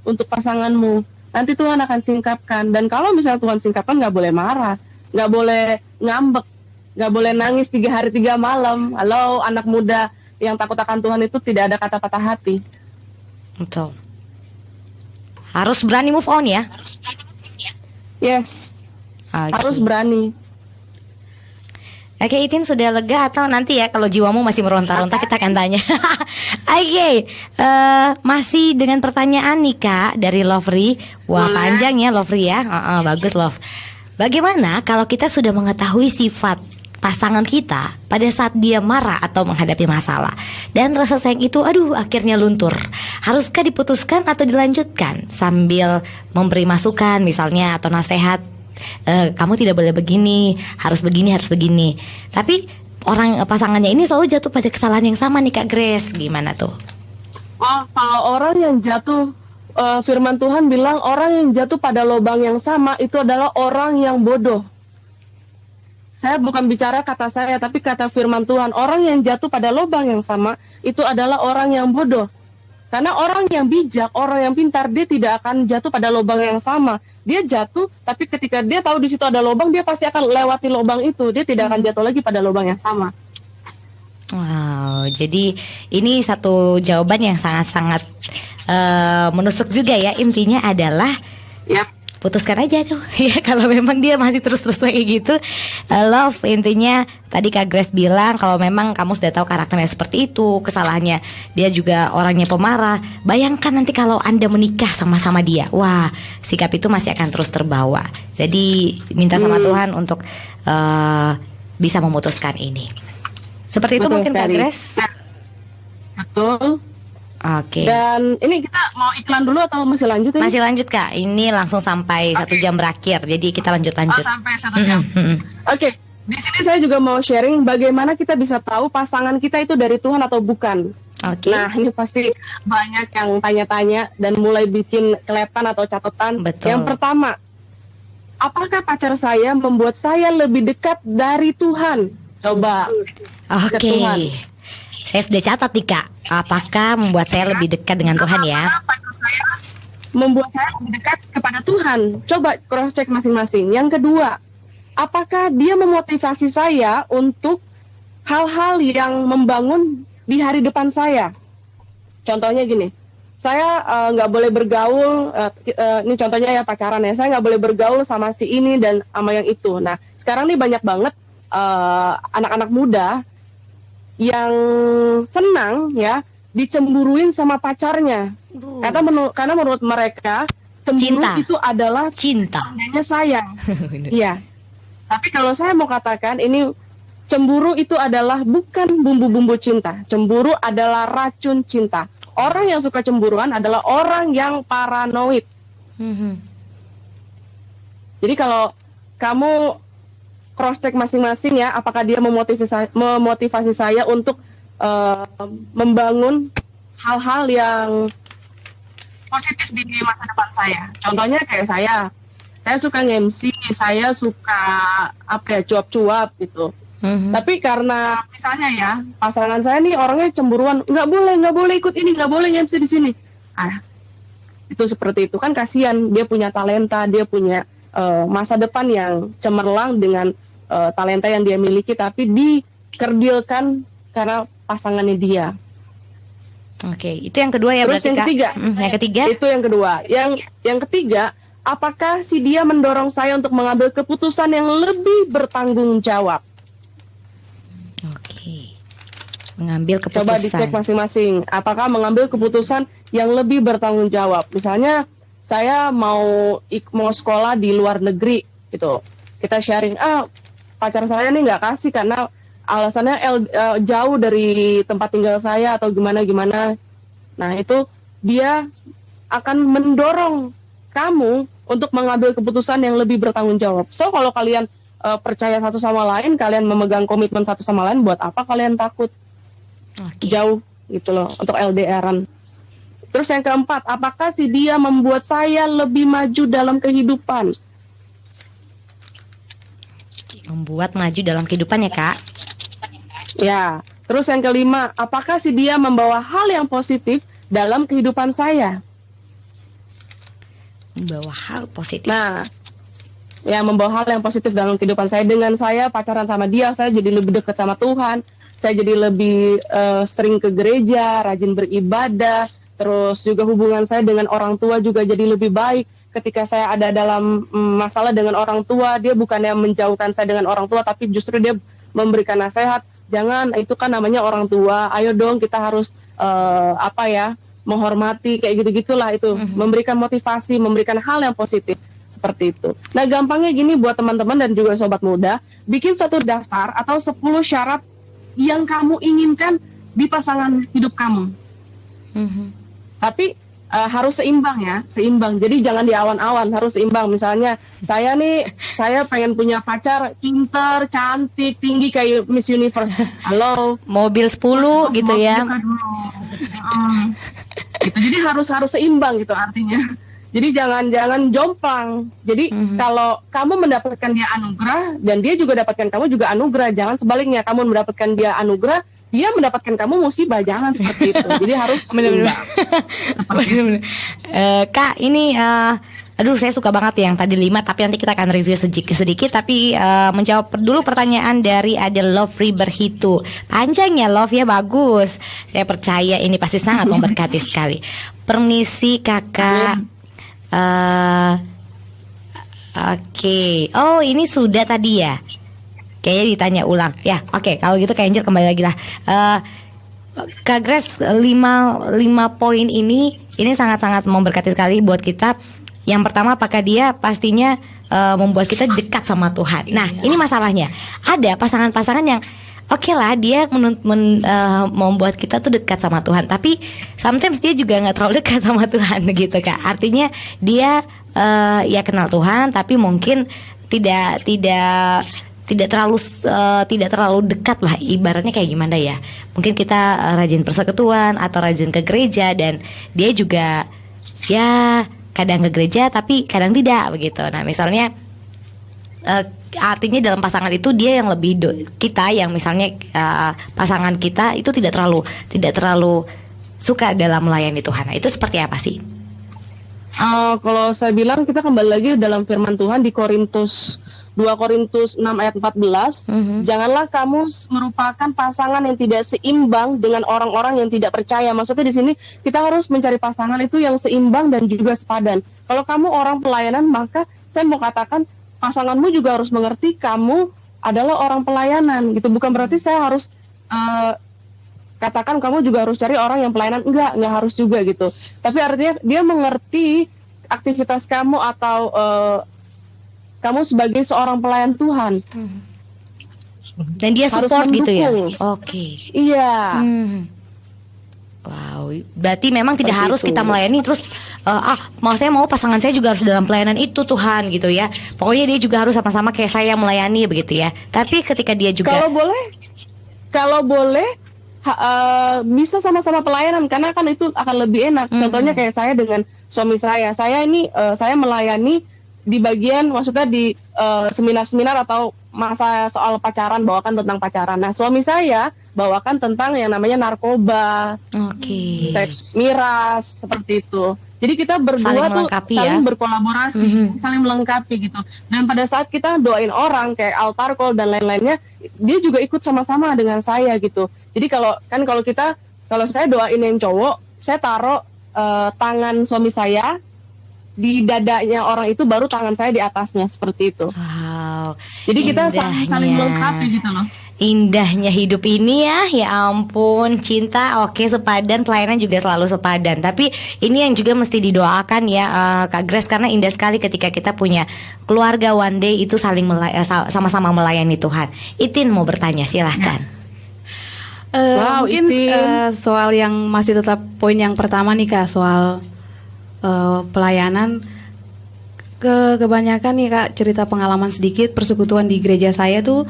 untuk pasanganmu. Nanti Tuhan akan singkapkan. Dan kalau misalnya Tuhan singkapkan, nggak boleh marah, nggak boleh ngambek, nggak boleh nangis 3 hari 3 malam. Halo, anak muda yang takut akan Tuhan itu tidak ada kata patah hati. Betul. Harus berani move on ya. Yes, Okay. harus berani. Oke, Itin sudah lega atau nanti ya kalau jiwamu masih meronta-ronta kita akan tanya. Oke, masih dengan pertanyaan nih Kak dari Lovely. Wah panjang ya Lovely ya. Bagus Love. Bagaimana kalau kita sudah mengetahui sifat pasangan kita pada saat dia marah atau menghadapi masalah, dan rasa sayang itu akhirnya luntur? Haruskah diputuskan atau dilanjutkan sambil memberi masukan misalnya atau nasihat? Kamu tidak boleh begini, harus begini. Tapi pasangannya ini selalu jatuh pada kesalahan yang sama nih Kak Grace. Gimana tuh? Oh, kalau orang yang jatuh, firman Tuhan bilang orang yang jatuh pada lubang yang sama itu adalah orang yang bodoh. Saya bukan bicara kata saya, tapi kata firman Tuhan. Orang yang jatuh pada lubang yang sama itu adalah orang yang bodoh. Karena orang yang bijak, orang yang pintar, dia tidak akan jatuh pada lubang yang sama. Dia jatuh, tapi ketika dia tahu di situ ada lubang, dia pasti akan lewati lubang itu. Dia tidak akan jatuh lagi pada lubang yang sama. Wow, jadi ini satu jawaban yang sangat-sangat menusuk juga ya. Intinya adalah putuskan aja tuh ya kalau memang dia masih terus-terus kayak gitu. Love, intinya tadi Kak Grace bilang kalau memang kamu sudah tahu karakternya seperti itu, kesalahannya dia juga orangnya pemarah. Bayangkan nanti kalau Anda menikah sama-sama dia, wah sikap itu masih akan terus terbawa. Jadi minta sama Tuhan untuk bisa memutuskan ini. Seperti itu. Betul mungkin sekali. Kak Grace. Betul. Oke. Dan ini kita mau iklan dulu atau masih lanjut? Masih lanjut Kak. Ini langsung sampai 1 jam berakhir. Jadi kita lanjut. Oh, sampai 1 jam. Oke. Di sini saya juga mau sharing bagaimana kita bisa tahu pasangan kita itu dari Tuhan atau bukan. Oke. Nah, ini pasti banyak yang tanya-tanya dan mulai bikin kelepan atau catatan. Betul. Yang pertama, apakah pacar saya membuat saya lebih dekat dari Tuhan? Coba. Oke. Saya sudah catat nih Kak. Apakah membuat saya lebih dekat dengan Tuhan ya? Membuat saya lebih dekat kepada Tuhan. Coba cross check masing-masing. Yang kedua, apakah dia memotivasi saya untuk hal-hal yang membangun di hari depan saya? Contohnya gini, saya nggak boleh bergaul. Ini contohnya ya pacaran ya. Saya nggak boleh bergaul sama si ini dan sama yang itu. Nah, sekarang nih banyak banget anak-anak muda yang senang ya dicemburuin sama pacarnya. Karena menurut mereka cemburu itu adalah cinta. tandanya sayang. Iya. Tapi kalau saya mau katakan ini cemburu itu adalah bukan bumbu-bumbu cinta. Cemburu adalah racun cinta. Orang yang suka cemburuan adalah orang yang paranoid. Jadi kalau kamu cross check masing-masing ya, apakah dia memotivasi saya untuk membangun hal-hal yang positif di masa depan saya. Contohnya kayak saya suka nge-MC, saya suka cuap-cuap gitu. Tapi karena misalnya ya pasangan saya nih orangnya cemburuan, nggak boleh ikut ini, nggak boleh nge-MC di sini. Itu seperti itu kan, kasihan, dia punya talenta, dia punya masa depan yang cemerlang dengan talenta yang dia miliki, tapi dikerdilkan karena pasangannya dia. Oke, itu yang kedua ya. Terus berarti yang Kak? ketiga, Yang ketiga itu yang kedua. Yang ketiga, apakah si dia mendorong saya untuk mengambil keputusan yang lebih bertanggung jawab? Oke, mengambil keputusan. Coba dicek masing-masing. Apakah mengambil keputusan yang lebih bertanggung jawab? Misalnya saya mau sekolah di luar negeri gitu. Kita sharing, pacar saya nih nggak kasih karena alasannya jauh dari tempat tinggal saya atau gimana. Nah itu dia akan mendorong kamu untuk mengambil keputusan yang lebih bertanggung jawab. So kalau kalian percaya satu sama lain, kalian memegang komitmen satu sama lain, buat apa kalian takut jauh gitu loh untuk LDR-an. Terus yang keempat, apakah si dia membuat saya lebih maju dalam kehidupan? Membuat maju dalam kehidupan ya Kak. Ya, terus yang kelima, apakah si dia membawa hal yang positif dalam kehidupan saya? Membawa hal positif. Nah, ya membawa hal yang positif dalam kehidupan saya. Dengan saya pacaran sama dia, saya jadi lebih dekat sama Tuhan. Saya jadi lebih sering ke gereja, rajin beribadah. Terus juga hubungan saya dengan orang tua juga jadi lebih baik. Ketika saya ada dalam masalah dengan orang tua, dia bukannya menjauhkan saya dengan orang tua, tapi justru dia memberikan nasihat. Jangan, itu kan namanya orang tua. Ayo dong, kita harus menghormati, kayak gitu-gitulah itu. Memberikan motivasi, memberikan hal yang positif seperti itu. Nah, gampangnya gini buat teman-teman dan juga sobat muda, bikin satu daftar atau 10 syarat yang kamu inginkan di pasangan hidup kamu. Tapi harus seimbang ya, seimbang. Jadi jangan di awan-awan, harus seimbang. Misalnya saya pengen punya pacar pinter, cantik, tinggi kayak Miss Universe. Halo, mobil 10 gitu ya. Gitu. Jadi harus seimbang gitu artinya. Jadi jangan jomplang. Jadi kalau kamu mendapatkan dia anugerah dan dia juga dapatkan kamu juga anugerah, jangan sebaliknya, kamu mendapatkan dia anugerah, dia mendapatkan kamu musibah, jangan seperti itu. Jadi harus benar-benar. Kak, ini aduh saya suka banget yang tadi 5, tapi nanti kita akan review sedikit. Tapi menjawab dulu pertanyaan dari ada Love River Hitu. Panjang ya Love ya, bagus. Saya percaya ini pasti sangat memberkati sekali. Permisi kakak. Oke. Oh ini sudah tadi ya. Kayaknya ditanya ulang. Ya, oke. Kalau gitu Kak Angel kembali lagi lah. Kak Grace, 5 poin ini sangat-sangat memberkati sekali buat kita. Yang pertama, apakah dia pastinya membuat kita dekat sama Tuhan. Nah, ini masalahnya. Ada pasangan-pasangan yang oke lah, dia membuat kita tuh dekat sama Tuhan, tapi sometimes dia juga nggak terlalu dekat sama Tuhan gitu Kak. Artinya dia ya kenal Tuhan, tapi mungkin tidak terlalu dekat lah, ibaratnya kayak gimana ya, mungkin kita rajin persekutuan atau rajin ke gereja, dan dia juga ya kadang ke gereja tapi kadang tidak begitu. Nah misalnya artinya dalam pasangan itu dia yang lebih kita yang misalnya pasangan kita itu tidak terlalu suka dalam melayani Tuhan. Nah, itu seperti apa sih? Kalau saya bilang kita kembali lagi dalam firman Tuhan di 2 Korintus 6 ayat 14, janganlah kamu merupakan pasangan yang tidak seimbang dengan orang-orang yang tidak percaya. Maksudnya di sini kita harus mencari pasangan itu yang seimbang dan juga sepadan. Kalau kamu orang pelayanan, maka saya mau katakan pasanganmu juga harus mengerti kamu adalah orang pelayanan gitu. Bukan berarti saya harus katakan kamu juga harus cari orang yang pelayanan. Enggak harus juga gitu. Tapi artinya dia mengerti aktivitas kamu atau kamu sebagai seorang pelayan Tuhan. Dan dia Harus support gitu ya. mendukung. Oke. Iya. Wow, berarti memang tidak Seperti harus itu. kita melayani terus mau saya mau pasangan saya juga harus dalam pelayanan itu Tuhan gitu ya. Pokoknya dia juga harus sama-sama kayak saya melayani begitu ya. Tapi ketika dia juga Kalau boleh bisa sama-sama pelayanan karena kan itu akan lebih enak. Contohnya kayak saya dengan suami saya. Saya ini saya melayani di bagian maksudnya di seminar-seminar atau masa soal pacaran, bawakan tentang pacaran. Nah, suami saya bawakan tentang yang namanya narkoba, seks miras, seperti itu. Jadi kita berdua Saling tuh melengkapi saling ya. berkolaborasi, saling melengkapi gitu. Dan pada saat kita doain orang kayak altar call dan lain-lainnya, dia juga ikut sama-sama dengan saya gitu. Jadi kalau saya doain yang cowok, saya taruh tangan suami saya di dadanya orang itu, baru tangan saya di atasnya, seperti itu. wow. Jadi kita saling Indahnya. melengkapi gitu loh. Indahnya hidup ini ya ampun, cinta oke sepadan, pelayanan juga selalu sepadan. Tapi ini yang juga mesti didoakan ya Kak Grace, karena indah sekali ketika kita punya keluarga one day itu saling sama-sama melayani Tuhan. Itin mau bertanya, silahkan. Wow, Mungkin soal yang masih tetap poin yang pertama nih Kak, soal pelayanan. Kebanyakan nih Kak, cerita pengalaman sedikit persekutuan di gereja saya tuh,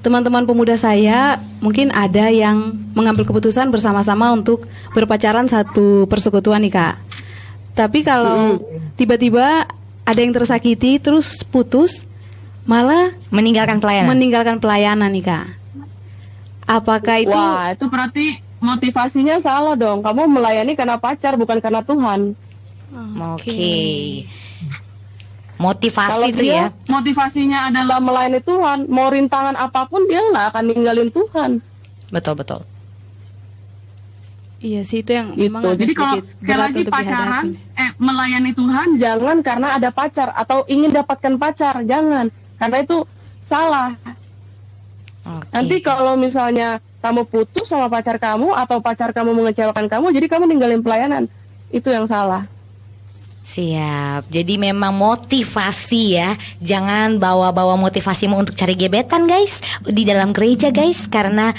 teman-teman pemuda saya mungkin ada yang mengambil keputusan bersama-sama untuk berpacaran satu persekutuan nih Kak. Tapi kalau tiba-tiba ada yang tersakiti terus putus, malah meninggalkan pelayanan nih Kak. Apakah itu? Wah, itu berarti motivasinya salah dong. Kamu melayani karena pacar, bukan karena Tuhan. Oke. Motivasi Kalau itu dia ya. motivasinya adalah melayani Tuhan, mau rintangan apapun dia nggak akan ninggalin Tuhan. Betul. Iya sih, itu yang memang Gitu. agak Jadi kalau sedikit sekali berat lagi untuk pacaran, dihadapi. melayani Tuhan jangan karena ada pacar atau ingin dapatkan pacar, jangan. Karena itu salah. Oke. Nanti kalau misalnya kamu putus sama pacar kamu atau pacar kamu mengecewakan kamu, jadi kamu ninggalin pelayanan. Itu yang salah. Siap. Jadi memang motivasi ya. Jangan bawa-bawa motivasimu untuk cari gebetan guys di dalam gereja guys, karena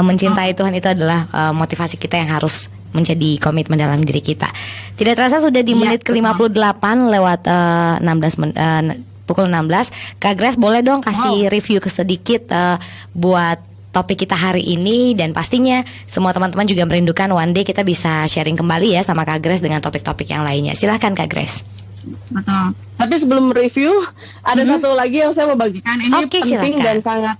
mencintai Tuhan itu adalah motivasi kita yang harus menjadi komitmen dalam diri kita. Tidak terasa sudah di menit ke-58 lewat 16 pukul 16. Kak Grace boleh dong kasih review sedikit buat topik kita hari ini, dan pastinya semua teman-teman juga merindukan one day kita bisa sharing kembali ya sama Kak Grace dengan topik-topik yang lainnya. Silahkan Kak Grace. Betul. Tapi sebelum review, ada satu lagi yang saya mau bagikan. Ini Oke, penting silakan. dan sangat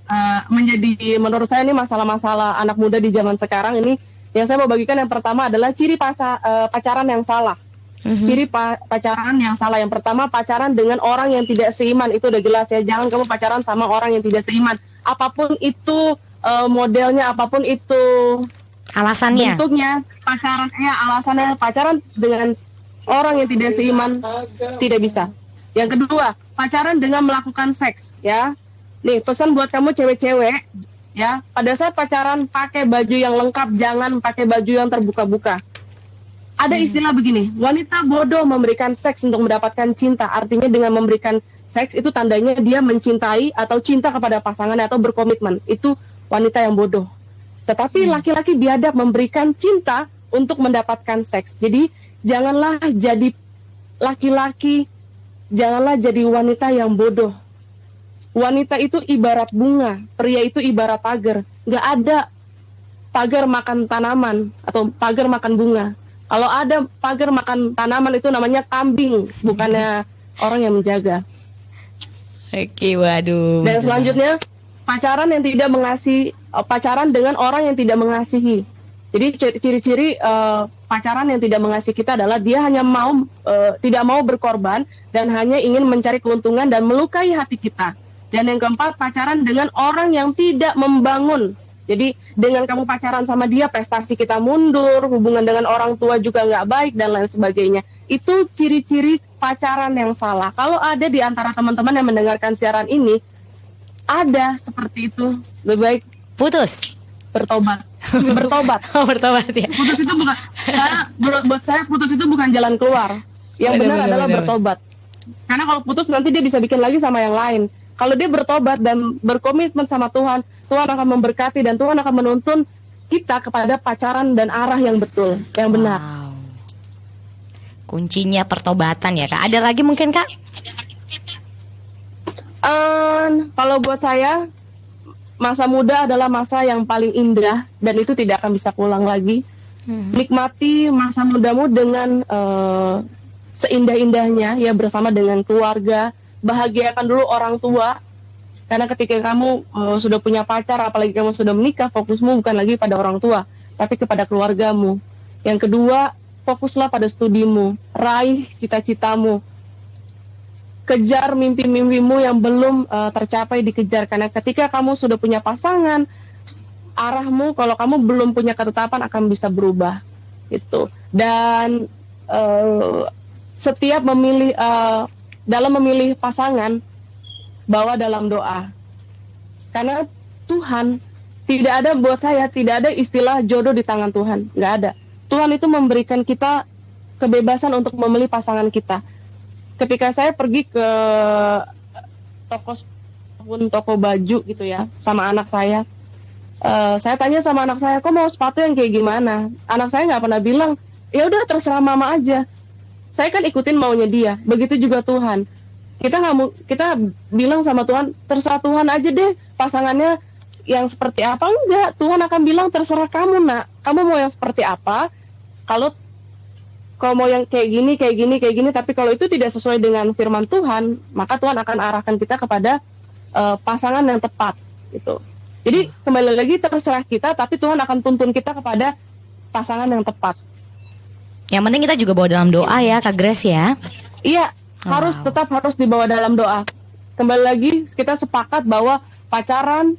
menjadi, menurut saya ini masalah-masalah anak muda di zaman sekarang ini. Yang saya mau bagikan yang pertama adalah ciri pacaran yang salah. Ciri pacaran yang salah. Yang pertama, pacaran dengan orang yang tidak seiman. Itu udah jelas ya. Jangan kamu pacaran sama orang yang tidak seiman. Apapun itu modelnya, apapun itu alasannya, bentuknya, alasannya pacaran dengan orang yang tidak seiman tidak bisa. Yang kedua, pacaran dengan melakukan seks ya. Nih, pesan buat kamu cewek-cewek ya, pada saat pacaran pakai baju yang lengkap, jangan pakai baju yang terbuka-buka. Ada istilah begini, wanita bodoh memberikan seks untuk mendapatkan cinta. Artinya dengan memberikan seks itu tandanya dia mencintai atau cinta kepada pasangannya atau berkomitmen. Itu wanita yang bodoh. Tetapi laki-laki biadab memberikan cinta untuk mendapatkan seks. Jadi janganlah jadi laki-laki, janganlah jadi wanita yang bodoh. Wanita itu ibarat bunga, pria itu ibarat pagar. Nggak ada pagar makan tanaman atau pagar makan bunga. Kalau ada pagar makan tanaman itu namanya kambing, bukannya orang yang menjaga. Oke, waduh. Dan selanjutnya, pacaran yang tidak mengasihi, pacaran dengan orang yang tidak mengasihi. Jadi ciri-ciri pacaran yang tidak mengasihi kita adalah dia hanya tidak mau berkorban dan hanya ingin mencari keuntungan dan melukai hati kita. Dan yang keempat, pacaran dengan orang yang tidak membangun. Jadi dengan kamu pacaran sama dia, prestasi kita mundur, hubungan dengan orang tua juga nggak baik dan lain sebagainya. Itu ciri-ciri pacaran yang salah. Kalau ada di antara teman-teman yang mendengarkan siaran ini, ada seperti itu, lebih baik putus, bertobat. Bertobat. Bertobat ya. Putus itu bukan, karena buat saya putus itu bukan jalan keluar. Yang benar adalah bertobat. Karena kalau putus nanti dia bisa bikin lagi sama yang lain. Kalau dia bertobat dan berkomitmen sama Tuhan, Tuhan akan memberkati dan Tuhan akan menuntun kita kepada pacaran dan arah yang betul, yang benar. Wow. Kuncinya pertobatan ya Kak. Ada lagi mungkin Kak? Kalau buat saya, masa muda adalah masa yang paling indah dan itu tidak akan bisa pulang lagi. Nikmati masa mudamu dengan seindah-indahnya ya, bersama dengan keluarga. Bahagiakan dulu orang tua, karena ketika kamu sudah punya pacar, apalagi kamu sudah menikah, fokusmu bukan lagi pada orang tua, tapi kepada keluargamu. Yang kedua, fokuslah pada studimu, raih cita-citamu, kejar mimpi-mimpimu yang belum tercapai, dikejar. Karena ketika kamu sudah punya pasangan, arahmu kalau kamu belum punya ketetapan akan bisa berubah gitu. Dan setiap memilih dalam memilih pasangan, bawa dalam doa. Karena Tuhan tidak ada, buat saya tidak ada istilah jodoh di tangan Tuhan, nggak ada. Tuhan itu memberikan kita kebebasan untuk memilih pasangan kita. Ketika saya pergi ke toko baju gitu ya, sama anak saya tanya sama anak saya, kok mau sepatu yang kayak gimana? Anak saya nggak pernah bilang, ya udah terserah mama aja. Saya kan ikutin maunya dia. Begitu juga Tuhan. Kita bilang sama Tuhan, terserah Tuhan aja deh pasangannya yang seperti apa. Enggak, Tuhan akan bilang terserah kamu nak, kamu mau yang seperti apa. Kalau mau yang kayak gini, tapi kalau itu tidak sesuai dengan firman Tuhan, maka Tuhan akan arahkan kita kepada pasangan yang tepat gitu. Jadi kembali lagi terserah kita, tapi Tuhan akan tuntun kita kepada pasangan yang tepat. Yang penting kita juga bawa dalam doa ya Kak Grace ya. Iya, tetap harus dibawa dalam doa. Kembali lagi kita sepakat bahwa pacaran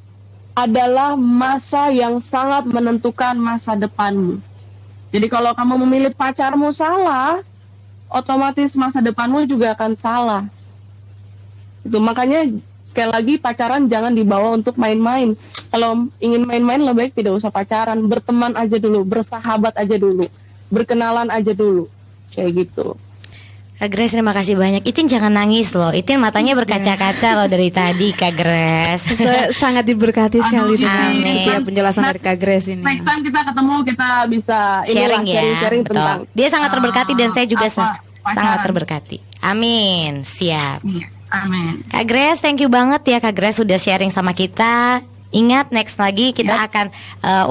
adalah masa yang sangat menentukan masa depanmu. Jadi kalau kamu memilih pacarmu salah, otomatis masa depanmu juga akan salah. Itu makanya sekali lagi pacaran jangan dibawa untuk main-main. Kalau ingin main-main lebih baik tidak usah pacaran, berteman aja dulu, bersahabat aja dulu, berkenalan aja dulu, kayak gitu. Kak Grace terima kasih banyak. Itin jangan nangis loh. Itin matanya berkaca-kaca loh dari tadi Kak Grace. Sangat diberkati sekali dengan setiap penjelasan dari Kak Grace ini. Next time kita ketemu kita bisa sharing ya. sharing Betul. tentang Dia sangat terberkati dan saya juga sangat pacaran. terberkati. Amin. Siap. Amin. Kak Grace, thank you banget ya Kak Grace sudah sharing sama kita. Ingat next lagi kita akan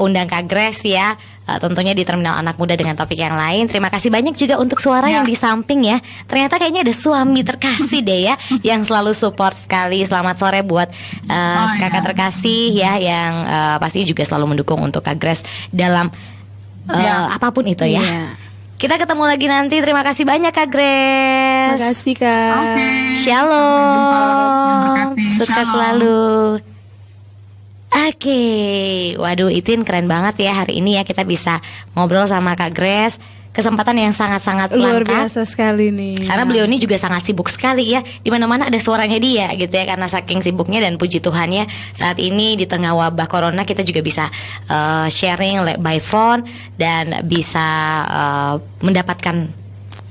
undang Kak Grace ya. Tentunya di Terminal Anak Muda dengan topik yang lain. Terima kasih banyak juga untuk suara yang di samping ya. Ternyata kayaknya ada suami terkasih deh ya yang selalu support sekali. Selamat sore buat kakak terkasih ya yang pastinya juga selalu mendukung untuk Kak Grace dalam apapun itu ya. Kita ketemu lagi nanti. Terima kasih banyak Kak Grace. Terima kasih Kak. Shalom. Sukses selalu. Oke, waduh Itin keren banget ya hari ini ya kita bisa ngobrol sama Kak Grace. Kesempatan yang sangat-sangat luar langka. biasa sekali nih. Karena beliau ini juga sangat sibuk sekali ya. Di mana-mana ada suaranya dia gitu ya. Karena saking sibuknya dan puji Tuhannya saat ini di tengah wabah corona kita juga bisa sharing by phone dan bisa mendapatkan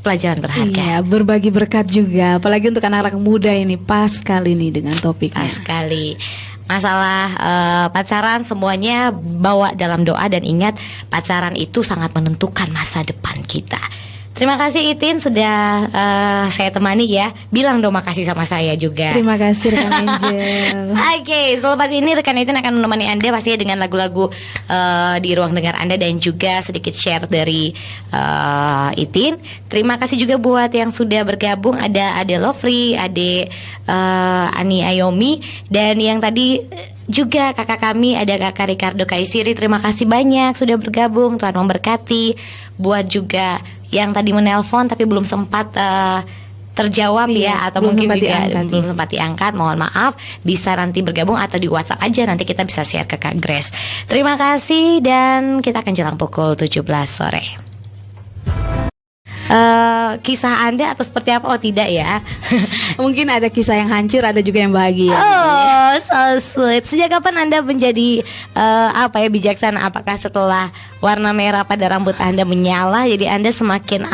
pelajaran berharga. Iya, berbagi berkat juga. Apalagi untuk anak-anak muda ini pas sekali nih dengan topiknya. Pas sekali. Masalah pacaran semuanya bawa dalam doa dan ingat pacaran itu sangat menentukan masa depan kita. Terima kasih Itin sudah saya temani ya. Bilang dong makasih sama saya juga. Terima kasih rekan Angel. Oke, selepas ini rekan Itin akan menemani Anda pastinya dengan lagu-lagu di ruang dengar Anda dan juga sedikit share dari Itin. Terima kasih juga buat yang sudah bergabung. Ada Ade Lovely, Ade Ani Ayomi, dan yang tadi juga kakak kami ada kakak Ricardo Kaisiri. Terima kasih banyak sudah bergabung. Tuhan memberkati. Buat juga yang tadi menelpon tapi belum sempat terjawab ya atau mungkin juga belum sempat diangkat, mohon maaf. Bisa nanti bergabung atau di WhatsApp aja, nanti kita bisa share ke Kak Grace. Terima kasih dan kita akan jelang pukul 17 sore. Kisah Anda atau seperti apa? Oh tidak ya. Mungkin ada kisah yang hancur, ada juga yang bahagia. Oh so sweet. Sejak kapan Anda menjadi bijaksana? Apakah setelah warna merah pada rambut Anda menyala jadi Anda semakin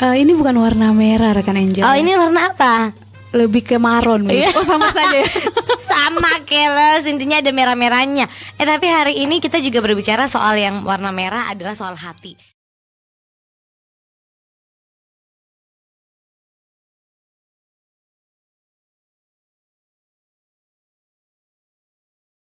Ini bukan warna merah rekan Angel. Oh, ini warna apa? Lebih ke maron. Oh, sama saja ya. Sama keles, intinya ada merah-merahnya. Tapi hari ini kita juga berbicara soal yang warna merah adalah soal hati.